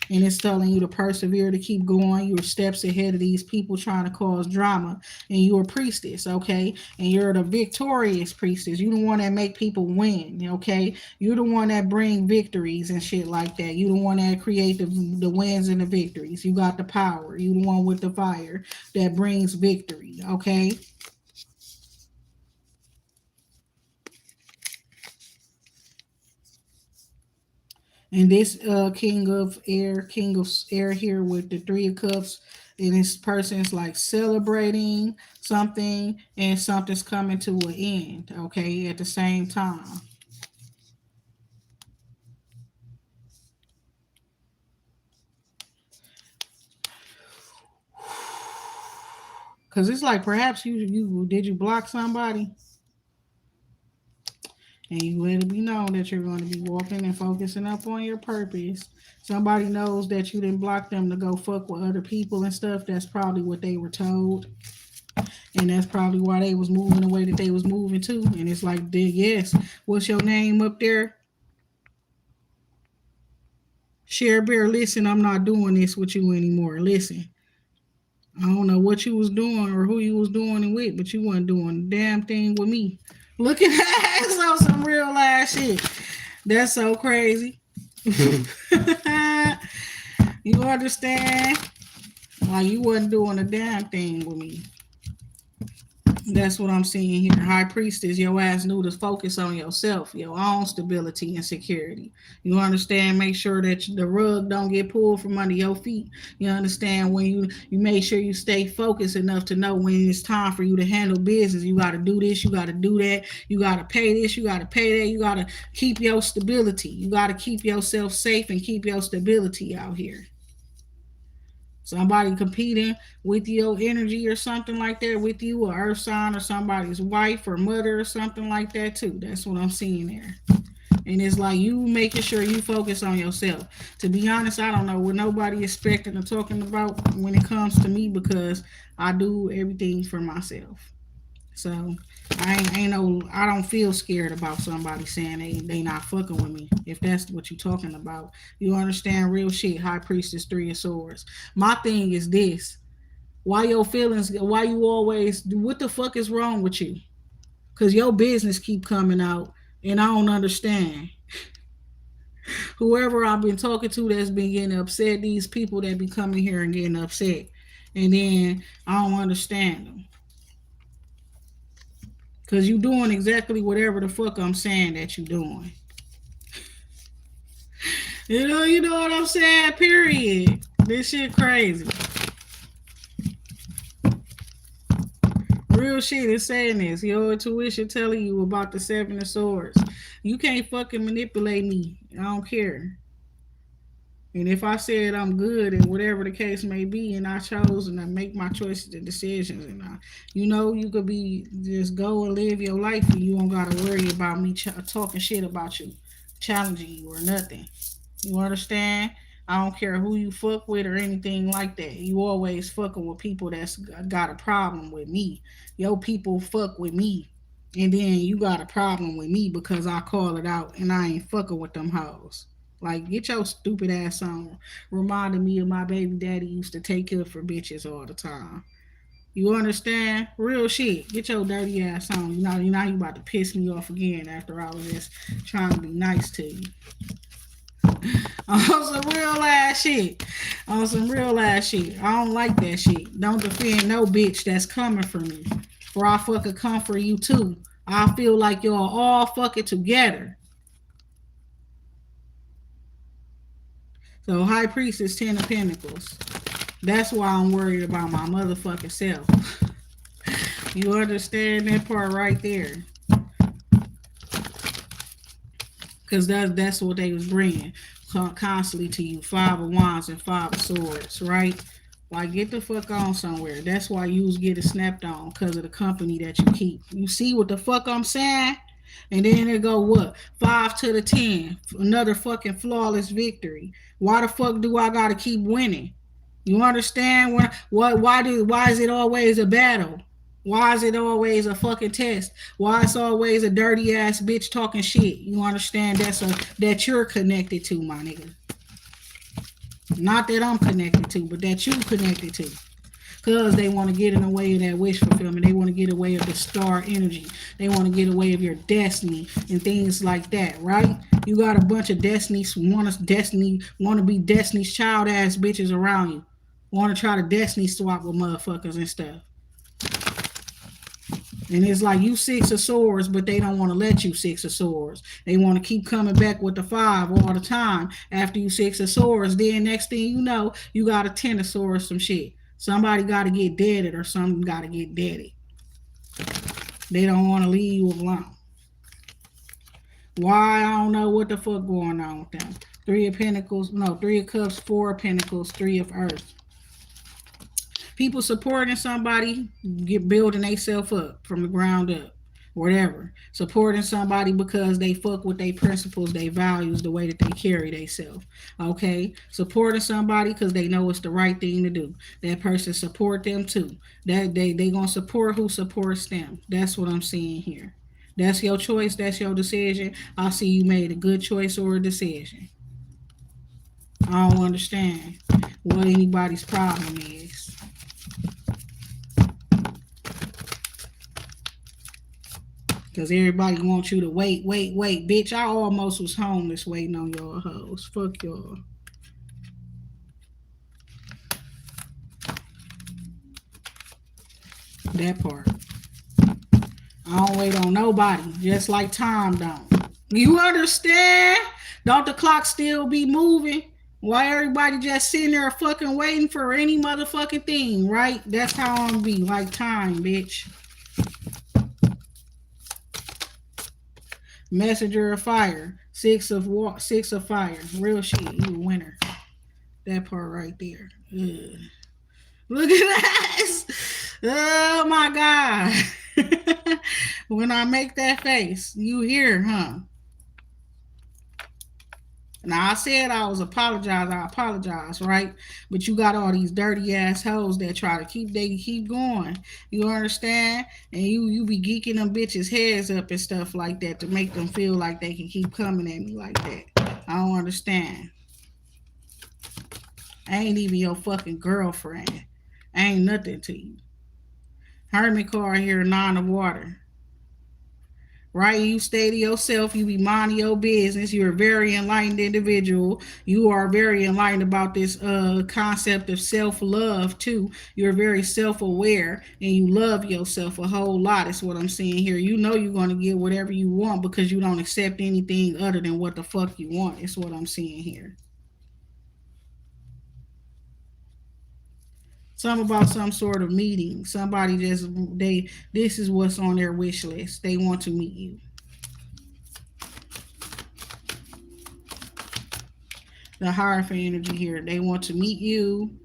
And it's telling you to persevere, to keep going. You're steps ahead of these people trying to cause drama. And you're a priestess, okay? And you're the victorious priestess. You're the one that make people win, okay? You're the one that bring victories and shit like that. You're the one that create the wins and the victories. You got the power. You the one with the fire that brings victory, okay? And this king of air here with the 3 of cups, and this person's like celebrating something and something's coming to an end, okay, at the same time. Because it's like perhaps you did you block somebody and you let it be known that you're going to be walking and focusing up on your purpose. Somebody knows that you didn't block them to go fuck with other people and stuff. That's probably what they were told. And that's probably why they was moving the way that they was moving too. And it's like, yes, what's your name up there? Share Bear, listen, I'm not doing this with you anymore. Listen, I don't know what you was doing or who you was doing it with, but you wasn't doing a damn thing with me. Look at that. That's some real ass shit. That's so crazy. You understand? Like you wasn't doing a damn thing with me. That's what I'm seeing here. High priestess, your ass knew to focus on yourself, your own stability and security. You understand? Make sure that the rug don't get pulled from under your feet. You understand? When you make sure you stay focused enough to know when it's time for you to handle business. You got to do this. You got to do that. You got to pay this. You got to pay that. You got to keep your stability. You got to keep yourself safe and keep your stability out here. Somebody competing with your energy or something like that with you, or earth sign or somebody's wife or mother or something like that too. That's what I'm seeing there. And it's like you making sure you focus on yourself. To be honest, I don't know what nobody expecting or talking about when it comes to me because I do everything for myself. So I don't feel scared about somebody saying they not fucking with me. If that's what you talking about, you understand real shit. High Priestess, 3 of Swords. My thing is this: why your feelings? Why you always? What the fuck is wrong with you? Cause your business keep coming out, and I don't understand. Whoever I've been talking to that's been getting upset, these people that be coming here and getting upset, and then I don't understand them. Cause you doing exactly whatever the fuck I'm saying that you doing. You know what I'm saying? Period. This shit crazy. Real shit is saying this. Your intuition telling you about the 7 of Swords. You can't fucking manipulate me. I don't care. And if I said I'm good and whatever the case may be, and I chose and I make my choices and decisions, and you could be just go and live your life, and you don't gotta worry about me talking shit about you, challenging you or nothing. You understand? I don't care who you fuck with or anything like that. You always fucking with people that's got a problem with me. Your people fuck with me. And then you got a problem with me because I call it out and I ain't fucking with them hoes. Like, get your stupid ass on. Reminding me of my baby daddy used to take care for bitches all the time. You understand? Real shit. Get your dirty ass on. You about to piss me off again after I was just trying to be nice to you. On some real ass shit. On some real ass shit. I don't like that shit. Don't defend no bitch that's coming for me. Or I fucking come for you too. I feel like y'all all fucking together. So High Priest is 10 of Pentacles. That's why I'm worried about my motherfucking self. You understand that part right there? Because that's what they was bringing constantly to you. 5 of Wands and 5 of Swords, right? Like, get the fuck on somewhere. That's why you was getting snapped on, because of the company that you keep. You see what the fuck I'm saying? And then it go what? 5 to the 10. Another fucking flawless victory. Why the fuck do I gotta keep winning? You understand why is it always a battle? Why is it always a fucking test? Why it's always a dirty ass bitch talking shit? You understand that you're connected to, my nigga. Not that I'm connected to, but that you connected to. Because they want to get in the way of that wish fulfillment. They want to get away of the star energy. They want to get away of your destiny and things like that, right? You got a bunch of want to be Destiny's child ass bitches around you. Want to try to destiny swap with motherfuckers and stuff. And it's like you 6 of Swords, but they don't want to let you 6 of Swords. They want to keep coming back with the 5 all the time after you 6 of Swords. Then next thing you know, you got a 10 of Swords, some shit. Somebody got to get deaded or something got to get deaded. They don't want to leave you alone. Why? I don't know what the fuck going on with them. 3 of Cups, 4 of Pentacles, 3 of Earth. People supporting somebody, building themselves up from the ground up, whatever. Supporting somebody because they fuck with their principles, their values, the way that they carry themselves. Okay, supporting somebody because they know it's the right thing to do. That person support them too. That they gonna support who supports them. That's what I'm seeing here. That's your choice. That's your decision. I see you made a good choice or a decision. I don't understand what anybody's problem is. Because everybody wants you to wait. Bitch, I almost was homeless waiting on y'all hoes. Fuck y'all. That part. I don't wait on nobody, just like time don't. You understand? Don't the clock still be moving? Why everybody just sitting there fucking waiting for any motherfucking thing, right? That's how I'm be, like time, bitch. Messenger of Fire, 6 of Fire, real shit. You a winner. That part right there. Ugh. Look at this. Oh my God. When I make that face, you hear, huh? Now I said I apologize, right? But you got all these dirty ass hoes that try to keep going. You understand? And you be geeking them bitches' heads up and stuff like that to make them feel like they can keep coming at me like that. I don't understand. I ain't even your fucking girlfriend. I ain't nothing to you. Hermit card here, 9 of Water. Right? You stay to yourself. You be minding your business. You're a very enlightened individual. You are very enlightened about this concept of self-love too. You're very self-aware and you love yourself a whole lot. Is what I'm seeing here. You know you're going to get whatever you want because you don't accept anything other than what the fuck you want. Is what I'm seeing here. Some about some sort of meeting. Somebody this is what's on their wish list. They want to meet you. The Hierophant energy here. They want to meet you.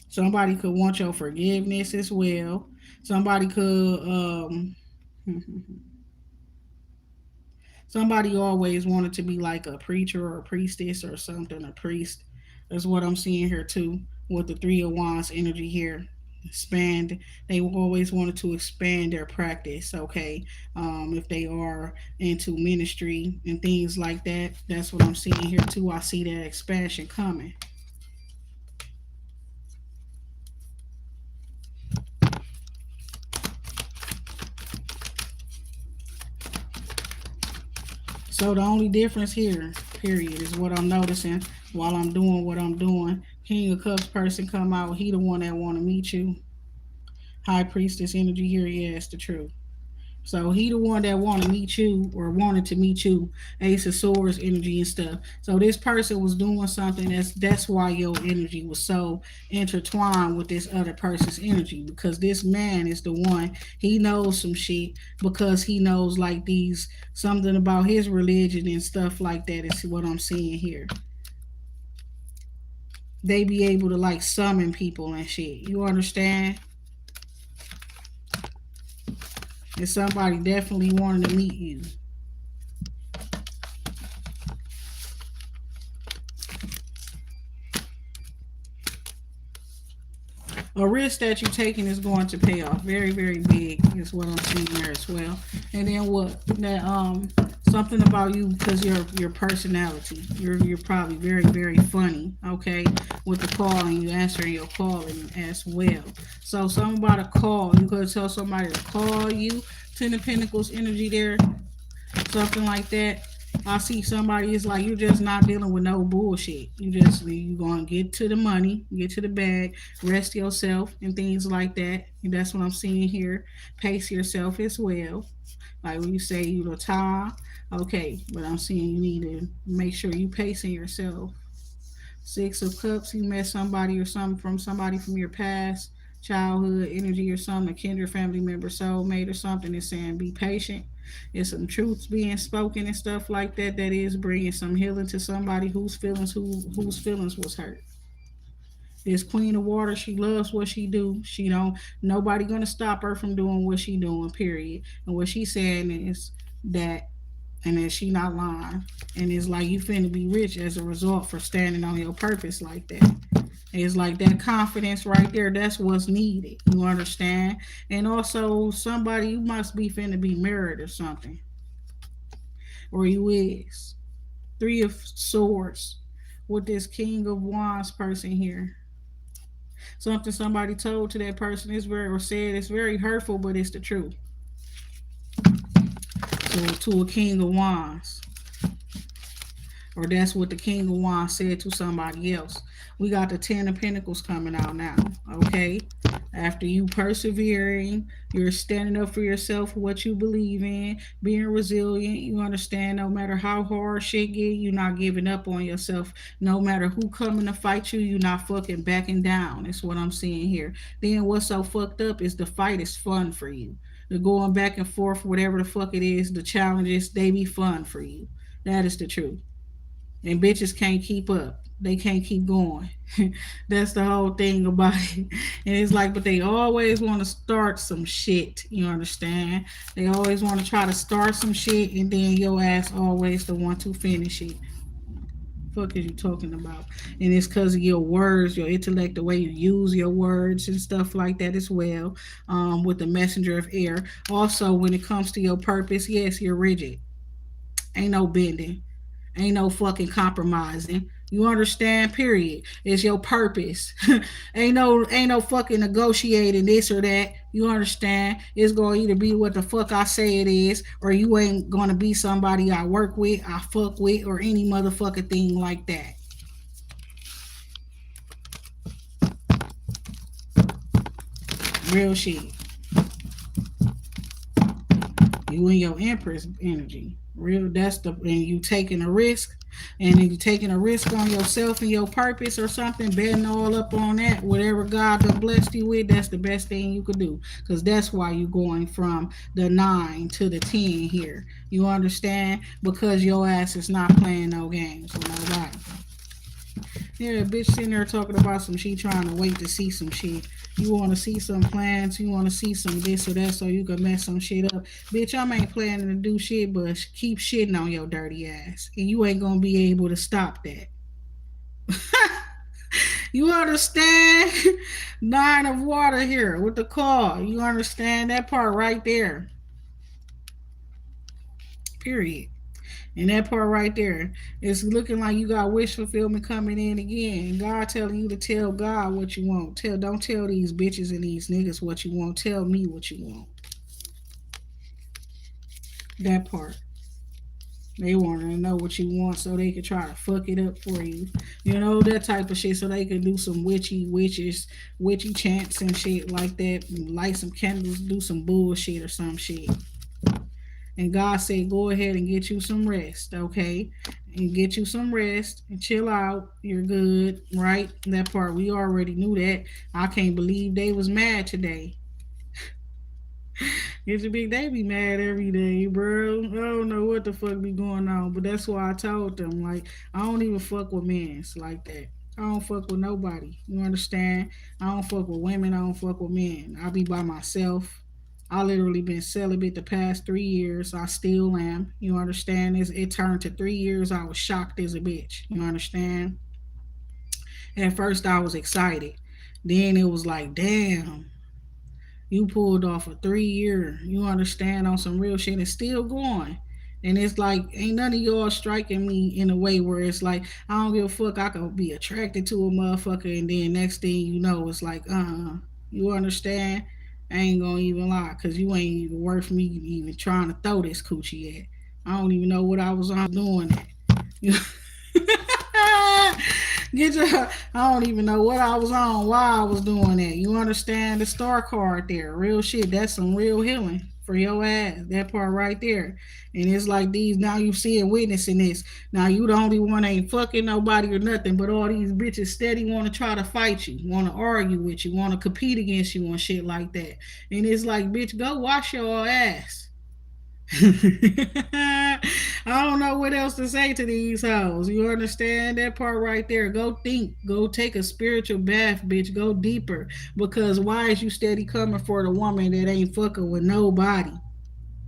Somebody could want your forgiveness as well. Somebody could somebody always wanted to be like a preacher or a priestess or something, a priest. That's what I'm seeing here too, with the 3 of Wands energy here. Expand. They always wanted to expand their practice. Okay, if they are into ministry and things like that, that's what I'm seeing here too. I see that expansion coming. So the only difference here, period, is what I'm noticing while I'm doing what I'm doing. King of Cups person come out, he the one that want to meet you. High Priestess energy here, yeah, it's the truth. So he the one that want to meet you or wanted to meet you. Ace of Swords energy and stuff. So this person was doing something that's why your energy was so intertwined with this other person's energy, because this man is the one, he knows some shit, because he knows like these something about his religion and stuff like that is what I'm seeing here. They be able to like summon people and shit. You understand? And somebody definitely wanted to meet you. A risk that you're taking is going to pay off. Very, very big is what I'm seeing there as well. And then what? That something about you, because your personality. You're probably very, very funny. Okay, with the call and you answering your calling as well. So something about a call. You could tell somebody to call you. Ten of Pentacles energy there, something like that. I see somebody is like, you're just not dealing with no bullshit. You gonna get to the money, get to the bag, rest yourself and things like that. And that's what I'm seeing here. Pace yourself as well. Like when you say you the tie, okay, but I'm seeing you need to make sure you pacing yourself. Six of Cups, you met somebody or something from somebody from your past, childhood energy or something, a kindred family member, soulmate or something. Is saying be patient. There's some truths being spoken and stuff like that that is bringing some healing to somebody whose feelings was hurt. This Queen of Water, she loves what she do. She don't nobody gonna stop her from doing what she doing. Period. And what she's saying is that, and that she not lying. And it's like you finna be rich as a result for standing on your purpose like that. It's like that confidence right there. That's what's needed. You understand? And also, somebody, you must be finna be married or something, or you is. Three of Swords with this King of Wands person here. Something somebody told to that person is very, or said, it's very hurtful, but it's the truth. So to a King of Wands, or that's what the King of Wands said to somebody else. We got the Ten of Pentacles coming out now. Okay, after you persevering, you're standing up for yourself, for what you believe in, being resilient. You understand, no matter how hard shit get, you're not giving up on yourself. No matter who coming to fight you, you're not fucking backing down. That's what I'm seeing here. Then what's so fucked up is the fight is fun for you. The going back and forth, whatever the fuck it is, the challenges, they be fun for you. That is the truth. And bitches can't keep up. They can't keep going. That's the whole thing about it. And it's like, but they always want to start some shit. You understand? They always want to try to start some shit, and then your ass always the one to finish it. Fuck is you talking about? And it's because of your words, your intellect, the way you use your words and stuff like that as well. With the messenger of air. Also, when it comes to your purpose, yes, you're rigid. Ain't no bending. Ain't no fucking compromising. You understand? Period. It's your purpose. Ain't no fucking negotiating this or that. You understand? It's gonna either be what the fuck I say it is, or you ain't gonna be somebody I work with, I fuck with, or any motherfucking thing like that. Real shit. You and your Empress energy. Real, that's the, and you taking a risk, and you taking a risk on yourself and your purpose or something, betting all up on that. Whatever God done blessed you with, that's the best thing you could do. Because that's why you going from the 9 to the 10 here. You understand? Because your ass is not playing no games with nobody. Yeah, bitch sitting there talking about some, she trying to wait to see some shit. You want to see some plans, you want to see some this or that so you can mess some shit up. Bitch, I ain't planning to do shit but keep shitting on your dirty ass. And you ain't going to be able to stop that. You understand? 9 of water here with the call. You understand that part right there. Period. And that part right there, it's looking like you got wish fulfillment coming in again. God telling you to tell God what you want. Don't tell these bitches and these niggas what you want. Tell me what you want. That part. They want to know what you want so they can try to fuck it up for you. You know, that type of shit so they can do some witchy chants and shit like that. Light some candles, do some bullshit or some shit. And God said, go ahead and get you some rest, okay? And get you some rest and chill out. You're good, right? That part, we already knew that. I can't believe they was mad today. It's a big they be mad every day, bro. I don't know what the fuck be going on, but that's why I told them, like, I don't even fuck with men like that. I don't fuck with nobody. You understand? I don't fuck with women. I don't fuck with men. I be by myself. I literally been celibate the past 3 years. I still am. You understand? It turned to 3 years. I was shocked as a bitch. You understand? At first, I was excited. Then it was like, damn, you pulled off a 3 year, you understand, on some real shit and still going. And it's like, ain't none of y'all striking me in a way where it's like, I don't give a fuck, I could be attracted to a motherfucker, and then next thing you know, it's like, you understand? I ain't gonna even lie, cause you ain't even worth me even trying to throw this coochie at. I don't even know what I was on doing that. Get your. I don't even know what I was on, why I was doing that. You understand the star card there? Real shit. That's some real healing for your ass. That part right there. And it's like these. Now you see and witnessing this. Now you the only one ain't fucking nobody or nothing, but all these bitches steady want to try to fight you, want to argue with you, want to compete against you and shit like that. And it's like, bitch, go wash your ass. I don't know what else to say to these hoes. You understand that part right there? Go think. Go take a spiritual bath, bitch. Go deeper. Because why is you steady coming for the woman that ain't fucking with nobody?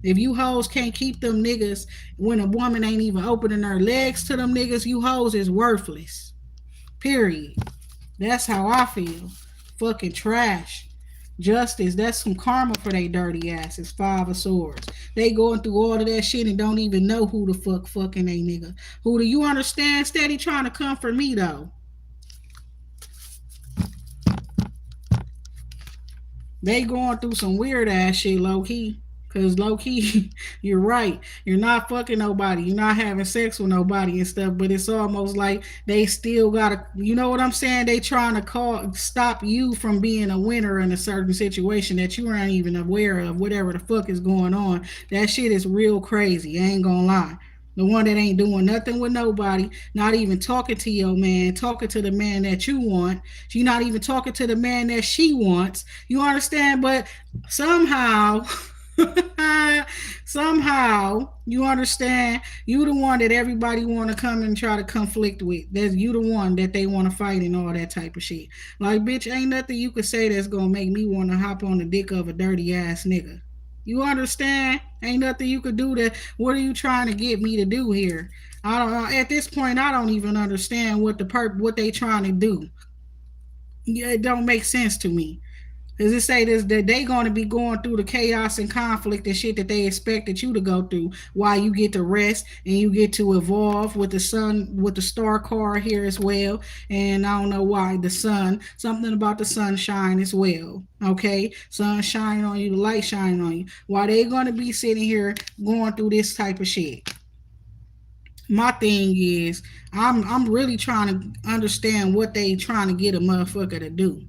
If you hoes can't keep them niggas when a woman ain't even opening her legs to them niggas, you hoes is worthless. Period. That's how I feel. Fucking trash. Justice, that's some karma for they dirty asses. Five of swords. They going through all of that shit and don't even know who the fuck fucking they nigga. Who do you understand? Steady trying to comfort me though. They going through some weird ass shit, low key. Cause low key, you're right. You're not fucking nobody. You're not having sex with nobody and stuff. But it's almost like they still gotta. You know what I'm saying? They trying to stop you from being a winner in a certain situation that you aren't even aware of. Whatever the fuck is going on, that shit is real crazy. I ain't gonna lie. The one that ain't doing nothing with nobody, not even talking to your man, talking to the man that you want. She not even talking to the man that she wants. You understand? But somehow, somehow, you understand, you the one that everybody want to come and try to conflict with. That's you the one that they want to fight and all that type of shit. Like, bitch, ain't nothing you could say that's gonna make me want to hop on the dick of a dirty ass nigga. You understand? Ain't nothing you could do that. What are you trying to get me to do here? I don't know. At this point, I don't even understand what they trying to do. Yeah, it don't make sense to me. Cause it say this that they gonna be going through the chaos and conflict and shit that they expected you to go through while you get to rest and you get to evolve with the sun with the star card here as well. And I don't know why the sun, something about the sunshine as well. Okay, sun shining on you, the light shining on you. Why they gonna be sitting here going through this type of shit? My thing is, I'm really trying to understand what they trying to get a motherfucker to do.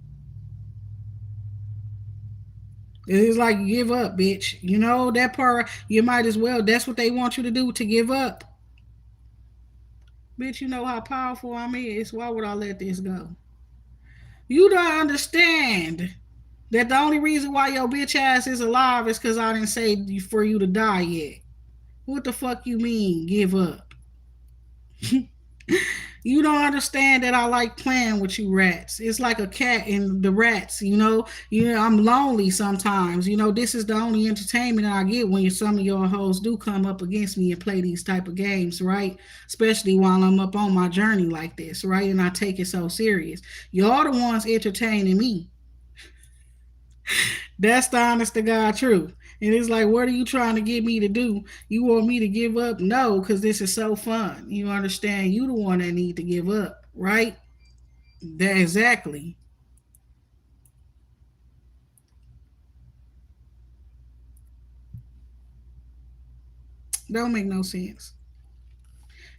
It's like give up, bitch. You know that part. You might as well. That's what they want you to do, to give up, bitch. You know how powerful I'm is. Why would I let this go? You don't understand that the only reason why your bitch ass is alive is because I didn't say for you to die yet. What the fuck you mean? Give up? You don't understand that I like playing with you rats. It's like a cat and the rats, you know. I'm lonely sometimes. You know, this is the only entertainment I get when some of your hoes do come up against me and play these type of games, right? Especially while I'm up on my journey like this, right? And I take it so serious. Y'all the ones entertaining me. That's the honest to God truth. And it's like, what are you trying to get me to do? You want me to give up? No, because this is so fun. You understand? You the one that need to give up, right? That exactly. Don't make no sense.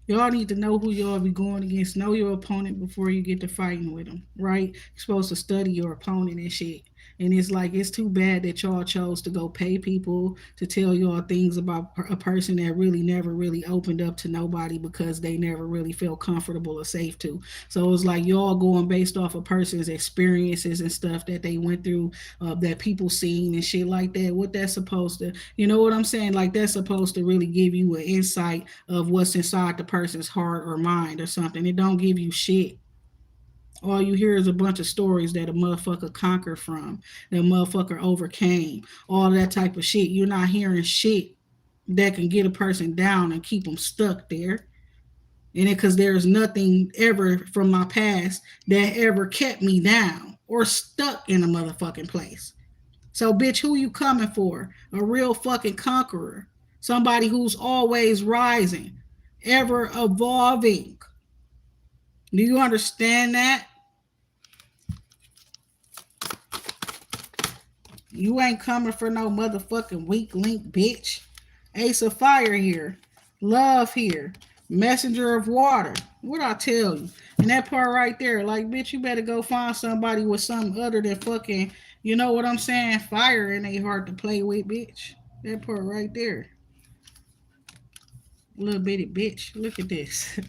Y'all need to know who y'all be going against. Know your opponent before you get to fighting with them, right? You're supposed to study your opponent and shit. And it's like, it's too bad that y'all chose to go pay people to tell y'all things about a person that really never really opened up to nobody because they never really felt comfortable or safe to. So it's like y'all going based off a person's experiences and stuff that they went through, that people seen and shit like that. What that's supposed to, you know what I'm saying? Like, that's supposed to really give you an insight of what's inside the person's heart or mind or something. It don't give you shit. All you hear is a bunch of stories that a motherfucker conquered from, that a motherfucker overcame, all that type of shit. You're not hearing shit that can get a person down and keep them stuck there. And it because there's nothing ever from my past that ever kept me down or stuck in a motherfucking place. So, bitch, who you coming for? A real fucking conqueror. Somebody who's always rising, ever evolving. Do you understand that? You ain't coming for no motherfucking weak link, bitch. Ace of Fire here. Love here. Messenger of Water. What I tell you? And that part right there, like, bitch, you better go find somebody with something other than fucking, you know what I'm saying? Fire and they hard to play with, bitch. That part right there. Little bitty bitch. Look at this.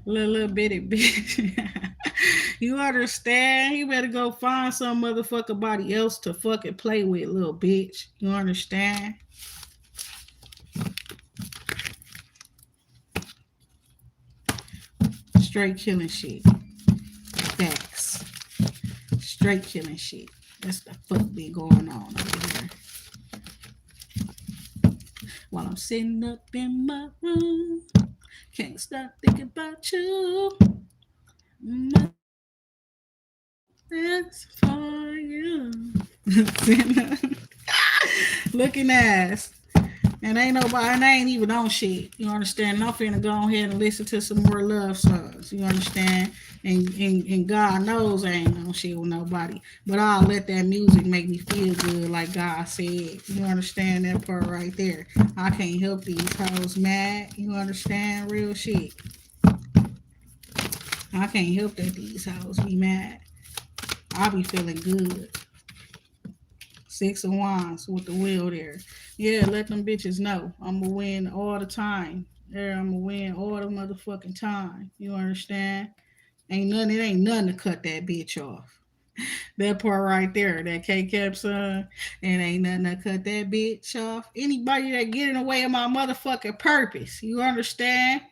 Little bitty bitch. You understand? You better go find some motherfucker body else to fucking play with, little bitch. You understand? Straight killing shit. Facts. Straight killing shit. That's the fuck be going on over here. While I'm sitting up in my room, can't stop thinking about you. That's for you. Looking ass. And ain't nobody, and I ain't even on shit. You understand? And I'm finna go ahead and listen to some more love songs. You understand? And God knows I ain't on shit with nobody. But I'll let that music make me feel good, like God said. You understand that part right there? I can't help these hoes mad. You understand? Real shit. I can't help that these hoes be mad. I be feeling good. Six of Wands with the wheel there. Yeah, let them bitches know. I'm gonna win all the time. Yeah, I'm gonna win all the motherfucking time. You understand? It ain't nothing to cut that bitch off. That part right there, that K Cap son, and ain't nothing to cut that bitch off. Anybody that get in the way of my motherfucking purpose, you understand?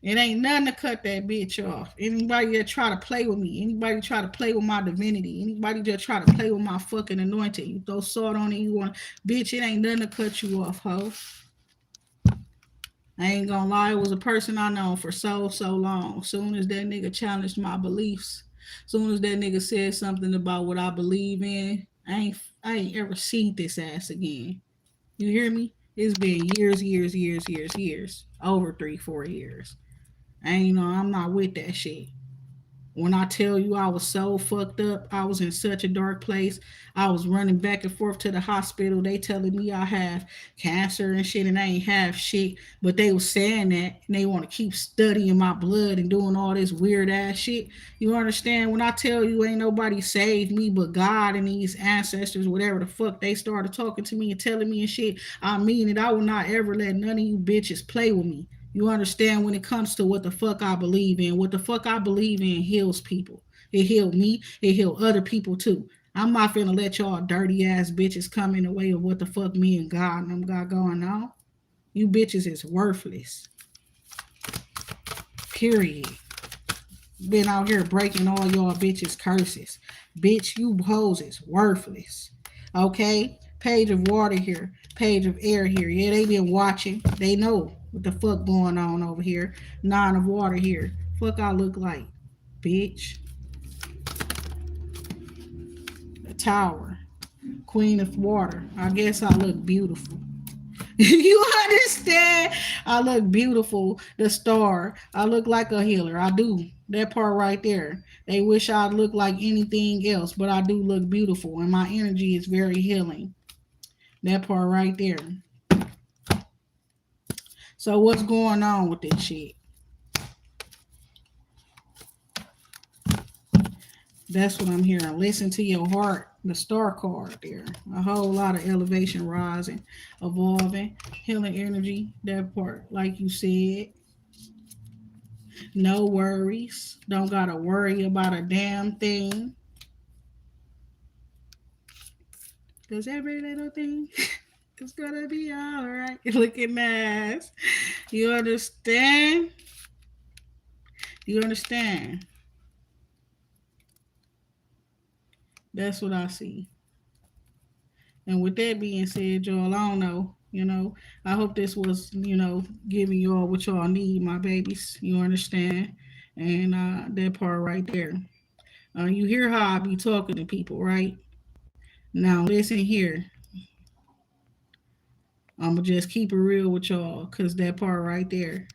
It ain't nothing to cut that bitch off. Anybody that try to play with me, anybody try to play with my divinity, anybody that try to play with my fucking anointing, you throw salt on it, you want, bitch, it ain't nothing to cut you off, ho. I ain't gonna lie, it was a person I known for so long. Soon as that nigga challenged my beliefs, soon as that nigga said something about what I believe in, I ain't ever seen this ass again. You hear me? It's been years. Over 3, 4 years. I ain't know I'm not with that shit. When I tell you I was so fucked up, I was in such a dark place. I was running back and forth to the hospital. They telling me I have cancer and shit, and I ain't have shit. But they was saying that, and they want to keep studying my blood and doing all this weird ass shit. You understand? When I tell you ain't nobody saved me but God and these ancestors, whatever the fuck they started talking to me and telling me and shit, I mean it. I will not ever let none of you bitches play with me. You understand when it comes to what the fuck I believe in. What the fuck I believe in heals people. It healed me. It healed other people too. I'm not finna let y'all dirty ass bitches come in the way of what the fuck me and God and them got going on. You bitches is worthless. Period. Been out here breaking all y'all bitches curses. Bitch, you hoes is worthless. Okay? Page of water here. Page of air here. Yeah, they been watching. They know what the fuck going on over here. Nine of water here. Fuck I look like. Bitch. The tower. Queen of water. I guess I look beautiful. You understand? I look beautiful. The star. I look like a healer. I do. That part right there. They wish I'd look like anything else, but I do look beautiful, and my energy is very healing. That part right there. So what's going on with this shit? That's what I'm hearing. Listen to your heart. The star card there. A whole lot of elevation, rising, evolving, healing energy. That part, like you said, no worries. Don't gotta worry about a damn thing. Cause every little thing is gonna be alright. Looking nice. You understand? You understand? That's what I see. And with that being said, y'all, I don't know. I hope this was, giving y'all what y'all need, my babies. You understand? And that part right there. You hear how I be talking to people, right? Now, listen here. I'm going to just keep it real with y'all because that part right there,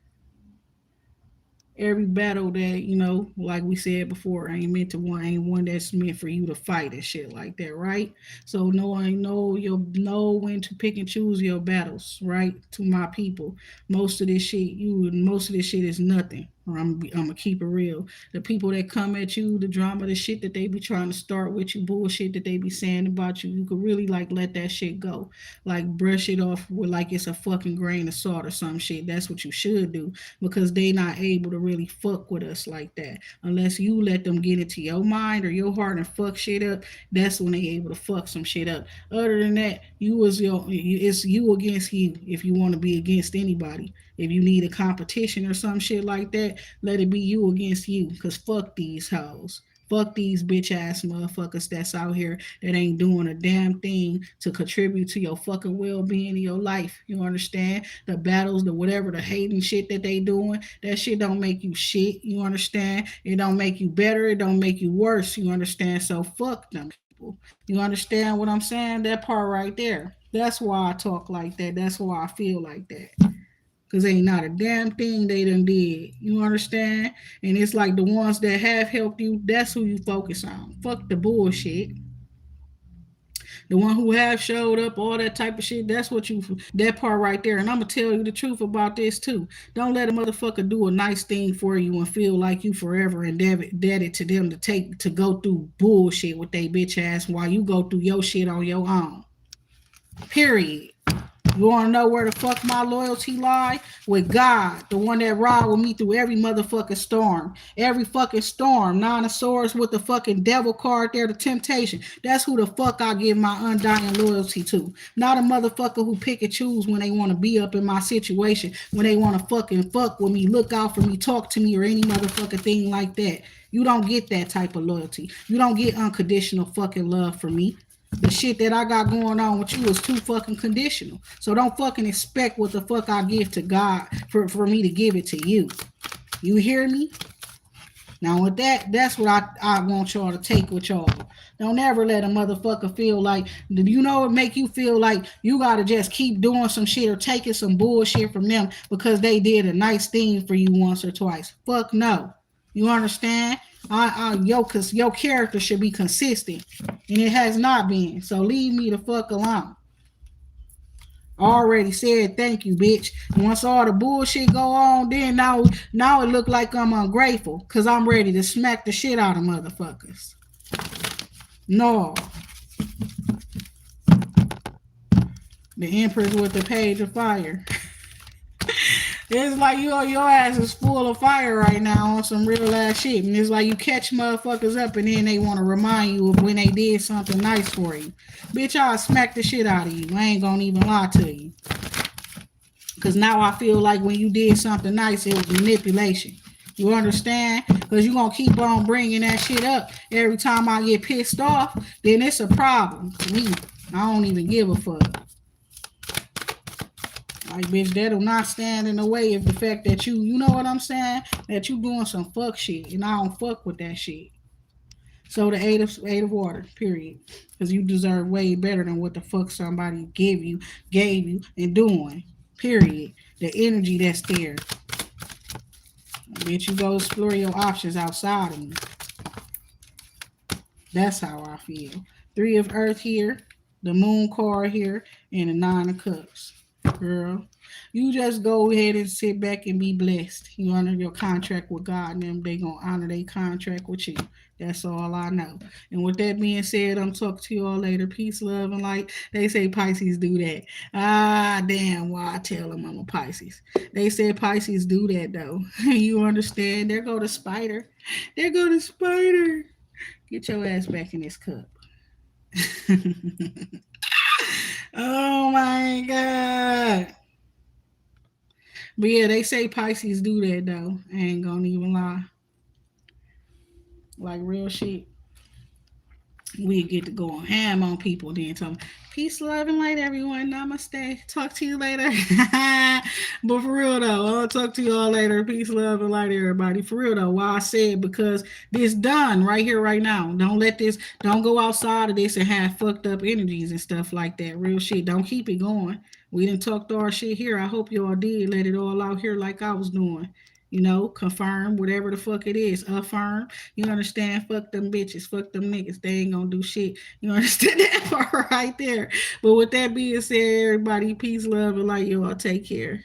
every battle that like we said before, ain't one that's meant for you to fight and shit like that, right? So you'll know when to pick and choose your battles, right? To my people, most of this shit is nothing. I'm gonna keep it real. The people that come at you, the drama, the shit that they be trying to start with you, bullshit that they be saying about you, you could really like let that shit go, like brush it off with like it's a fucking grain of salt or some shit. That's what you should do because they not able to really fuck with us like that unless you let them get into your mind or your heart and fuck shit up. That's when they able to fuck some shit up. Other than that, it's you against you. If you want to be against anybody, if you need a competition or some shit like that, let it be you against you. Cause fuck these hoes. Fuck these bitch ass motherfuckers that's out here that ain't doing a damn thing to contribute to your fucking well being in your life. You understand? The battles, the whatever, the hating shit that they doing, that shit don't make you shit. You understand? It don't make you better. It don't make you worse. You understand? So fuck them people. You understand what I'm saying? That part right there. That's why I talk like that. That's why I feel like that. Cause ain't not a damn thing they done did. You understand? And it's like the ones that have helped you, that's who you focus on. Fuck the bullshit. The one who have showed up, all that type of shit, that's what you, that part right there. And I'm gonna tell you the truth about this too. Don't let a motherfucker do a nice thing for you and feel like you forever indebted to them to go through bullshit with they bitch ass while you go through your shit on your own. Period. You want to know where the fuck my loyalty lie? With God, the one that ride with me through every motherfucking storm. Every fucking storm. Nine of Swords with the fucking devil card there, the temptation. That's who the fuck I give my undying loyalty to. Not a motherfucker who pick and choose when they want to be up in my situation, when they want to fucking fuck with me, look out for me, talk to me, or any motherfucking thing like that. You don't get that type of loyalty. You don't get unconditional fucking love from me. The shit that I got going on with you is too fucking conditional. So don't fucking expect what the fuck I give to God for me to give it to you. You hear me? Now with that, that's what I want y'all to take with y'all. Don't ever let a motherfucker feel like, it make you feel like you gotta just keep doing some shit or taking some bullshit from them because they did a nice thing for you once or twice. Fuck no. You understand? Cause your character should be consistent, and it has not been. So leave me the fuck alone. Already said thank you, bitch. Once all the bullshit go on, then now it look like I'm ungrateful, cause I'm ready to smack the shit out of motherfuckers. No, the Empress with the Page of Fire. It's like your ass is full of fire right now on some real ass shit. And it's like you catch motherfuckers up and then they want to remind you of when they did something nice for you. Bitch, I'll smack the shit out of you. I ain't gonna even lie to you. Because now I feel like when you did something nice, it was manipulation. You understand? Because you're going to keep on bringing that shit up every time I get pissed off, then it's a problem to me. I don't even give a fuck. Like, bitch, that'll not stand in the way of the fact that you know what I'm saying? That you doing some fuck shit, and I don't fuck with that shit. So the eight of water, period. Because you deserve way better than what the fuck somebody gave you, and doing. Period. The energy that's there. Bitch, you go explore your options outside of me. That's how I feel. 3 of Earth here, the Moon card here, and the 9 of Cups. girl. You just go ahead and sit back and be blessed. You honor your contract with God, and them they gonna honor their contract with you. That's all I know. And with that being said, I'm talking to you all later. Peace, love, and light. They say Pisces do that. Ah, damn. Why I tell them I'm a Pisces? They say Pisces do that though. You understand? There go the spider. There go the spider. Get your ass back in this cup. Oh my god. But yeah, they say Pisces do that though. I ain't gonna even lie. Like real shit. We get to go on ham on people then tell them peace, love, and light, everyone. Namaste. Talk to you later. But for real though, I'll talk to you all later. Peace, love, and light, everybody. For real though, why I said because this done right here, right now. Don't let this, don't go outside of this and have fucked up energies and stuff like that. Real shit. Don't keep it going. We didn't talk to our shit here. I hope y'all did let it all out here like I was doing. Confirm whatever the fuck it is. Affirm. You understand? Fuck them bitches. Fuck them niggas. They ain't gonna do shit. You understand that part right there? But with that being said, everybody, peace, love, and light. Y'all take care.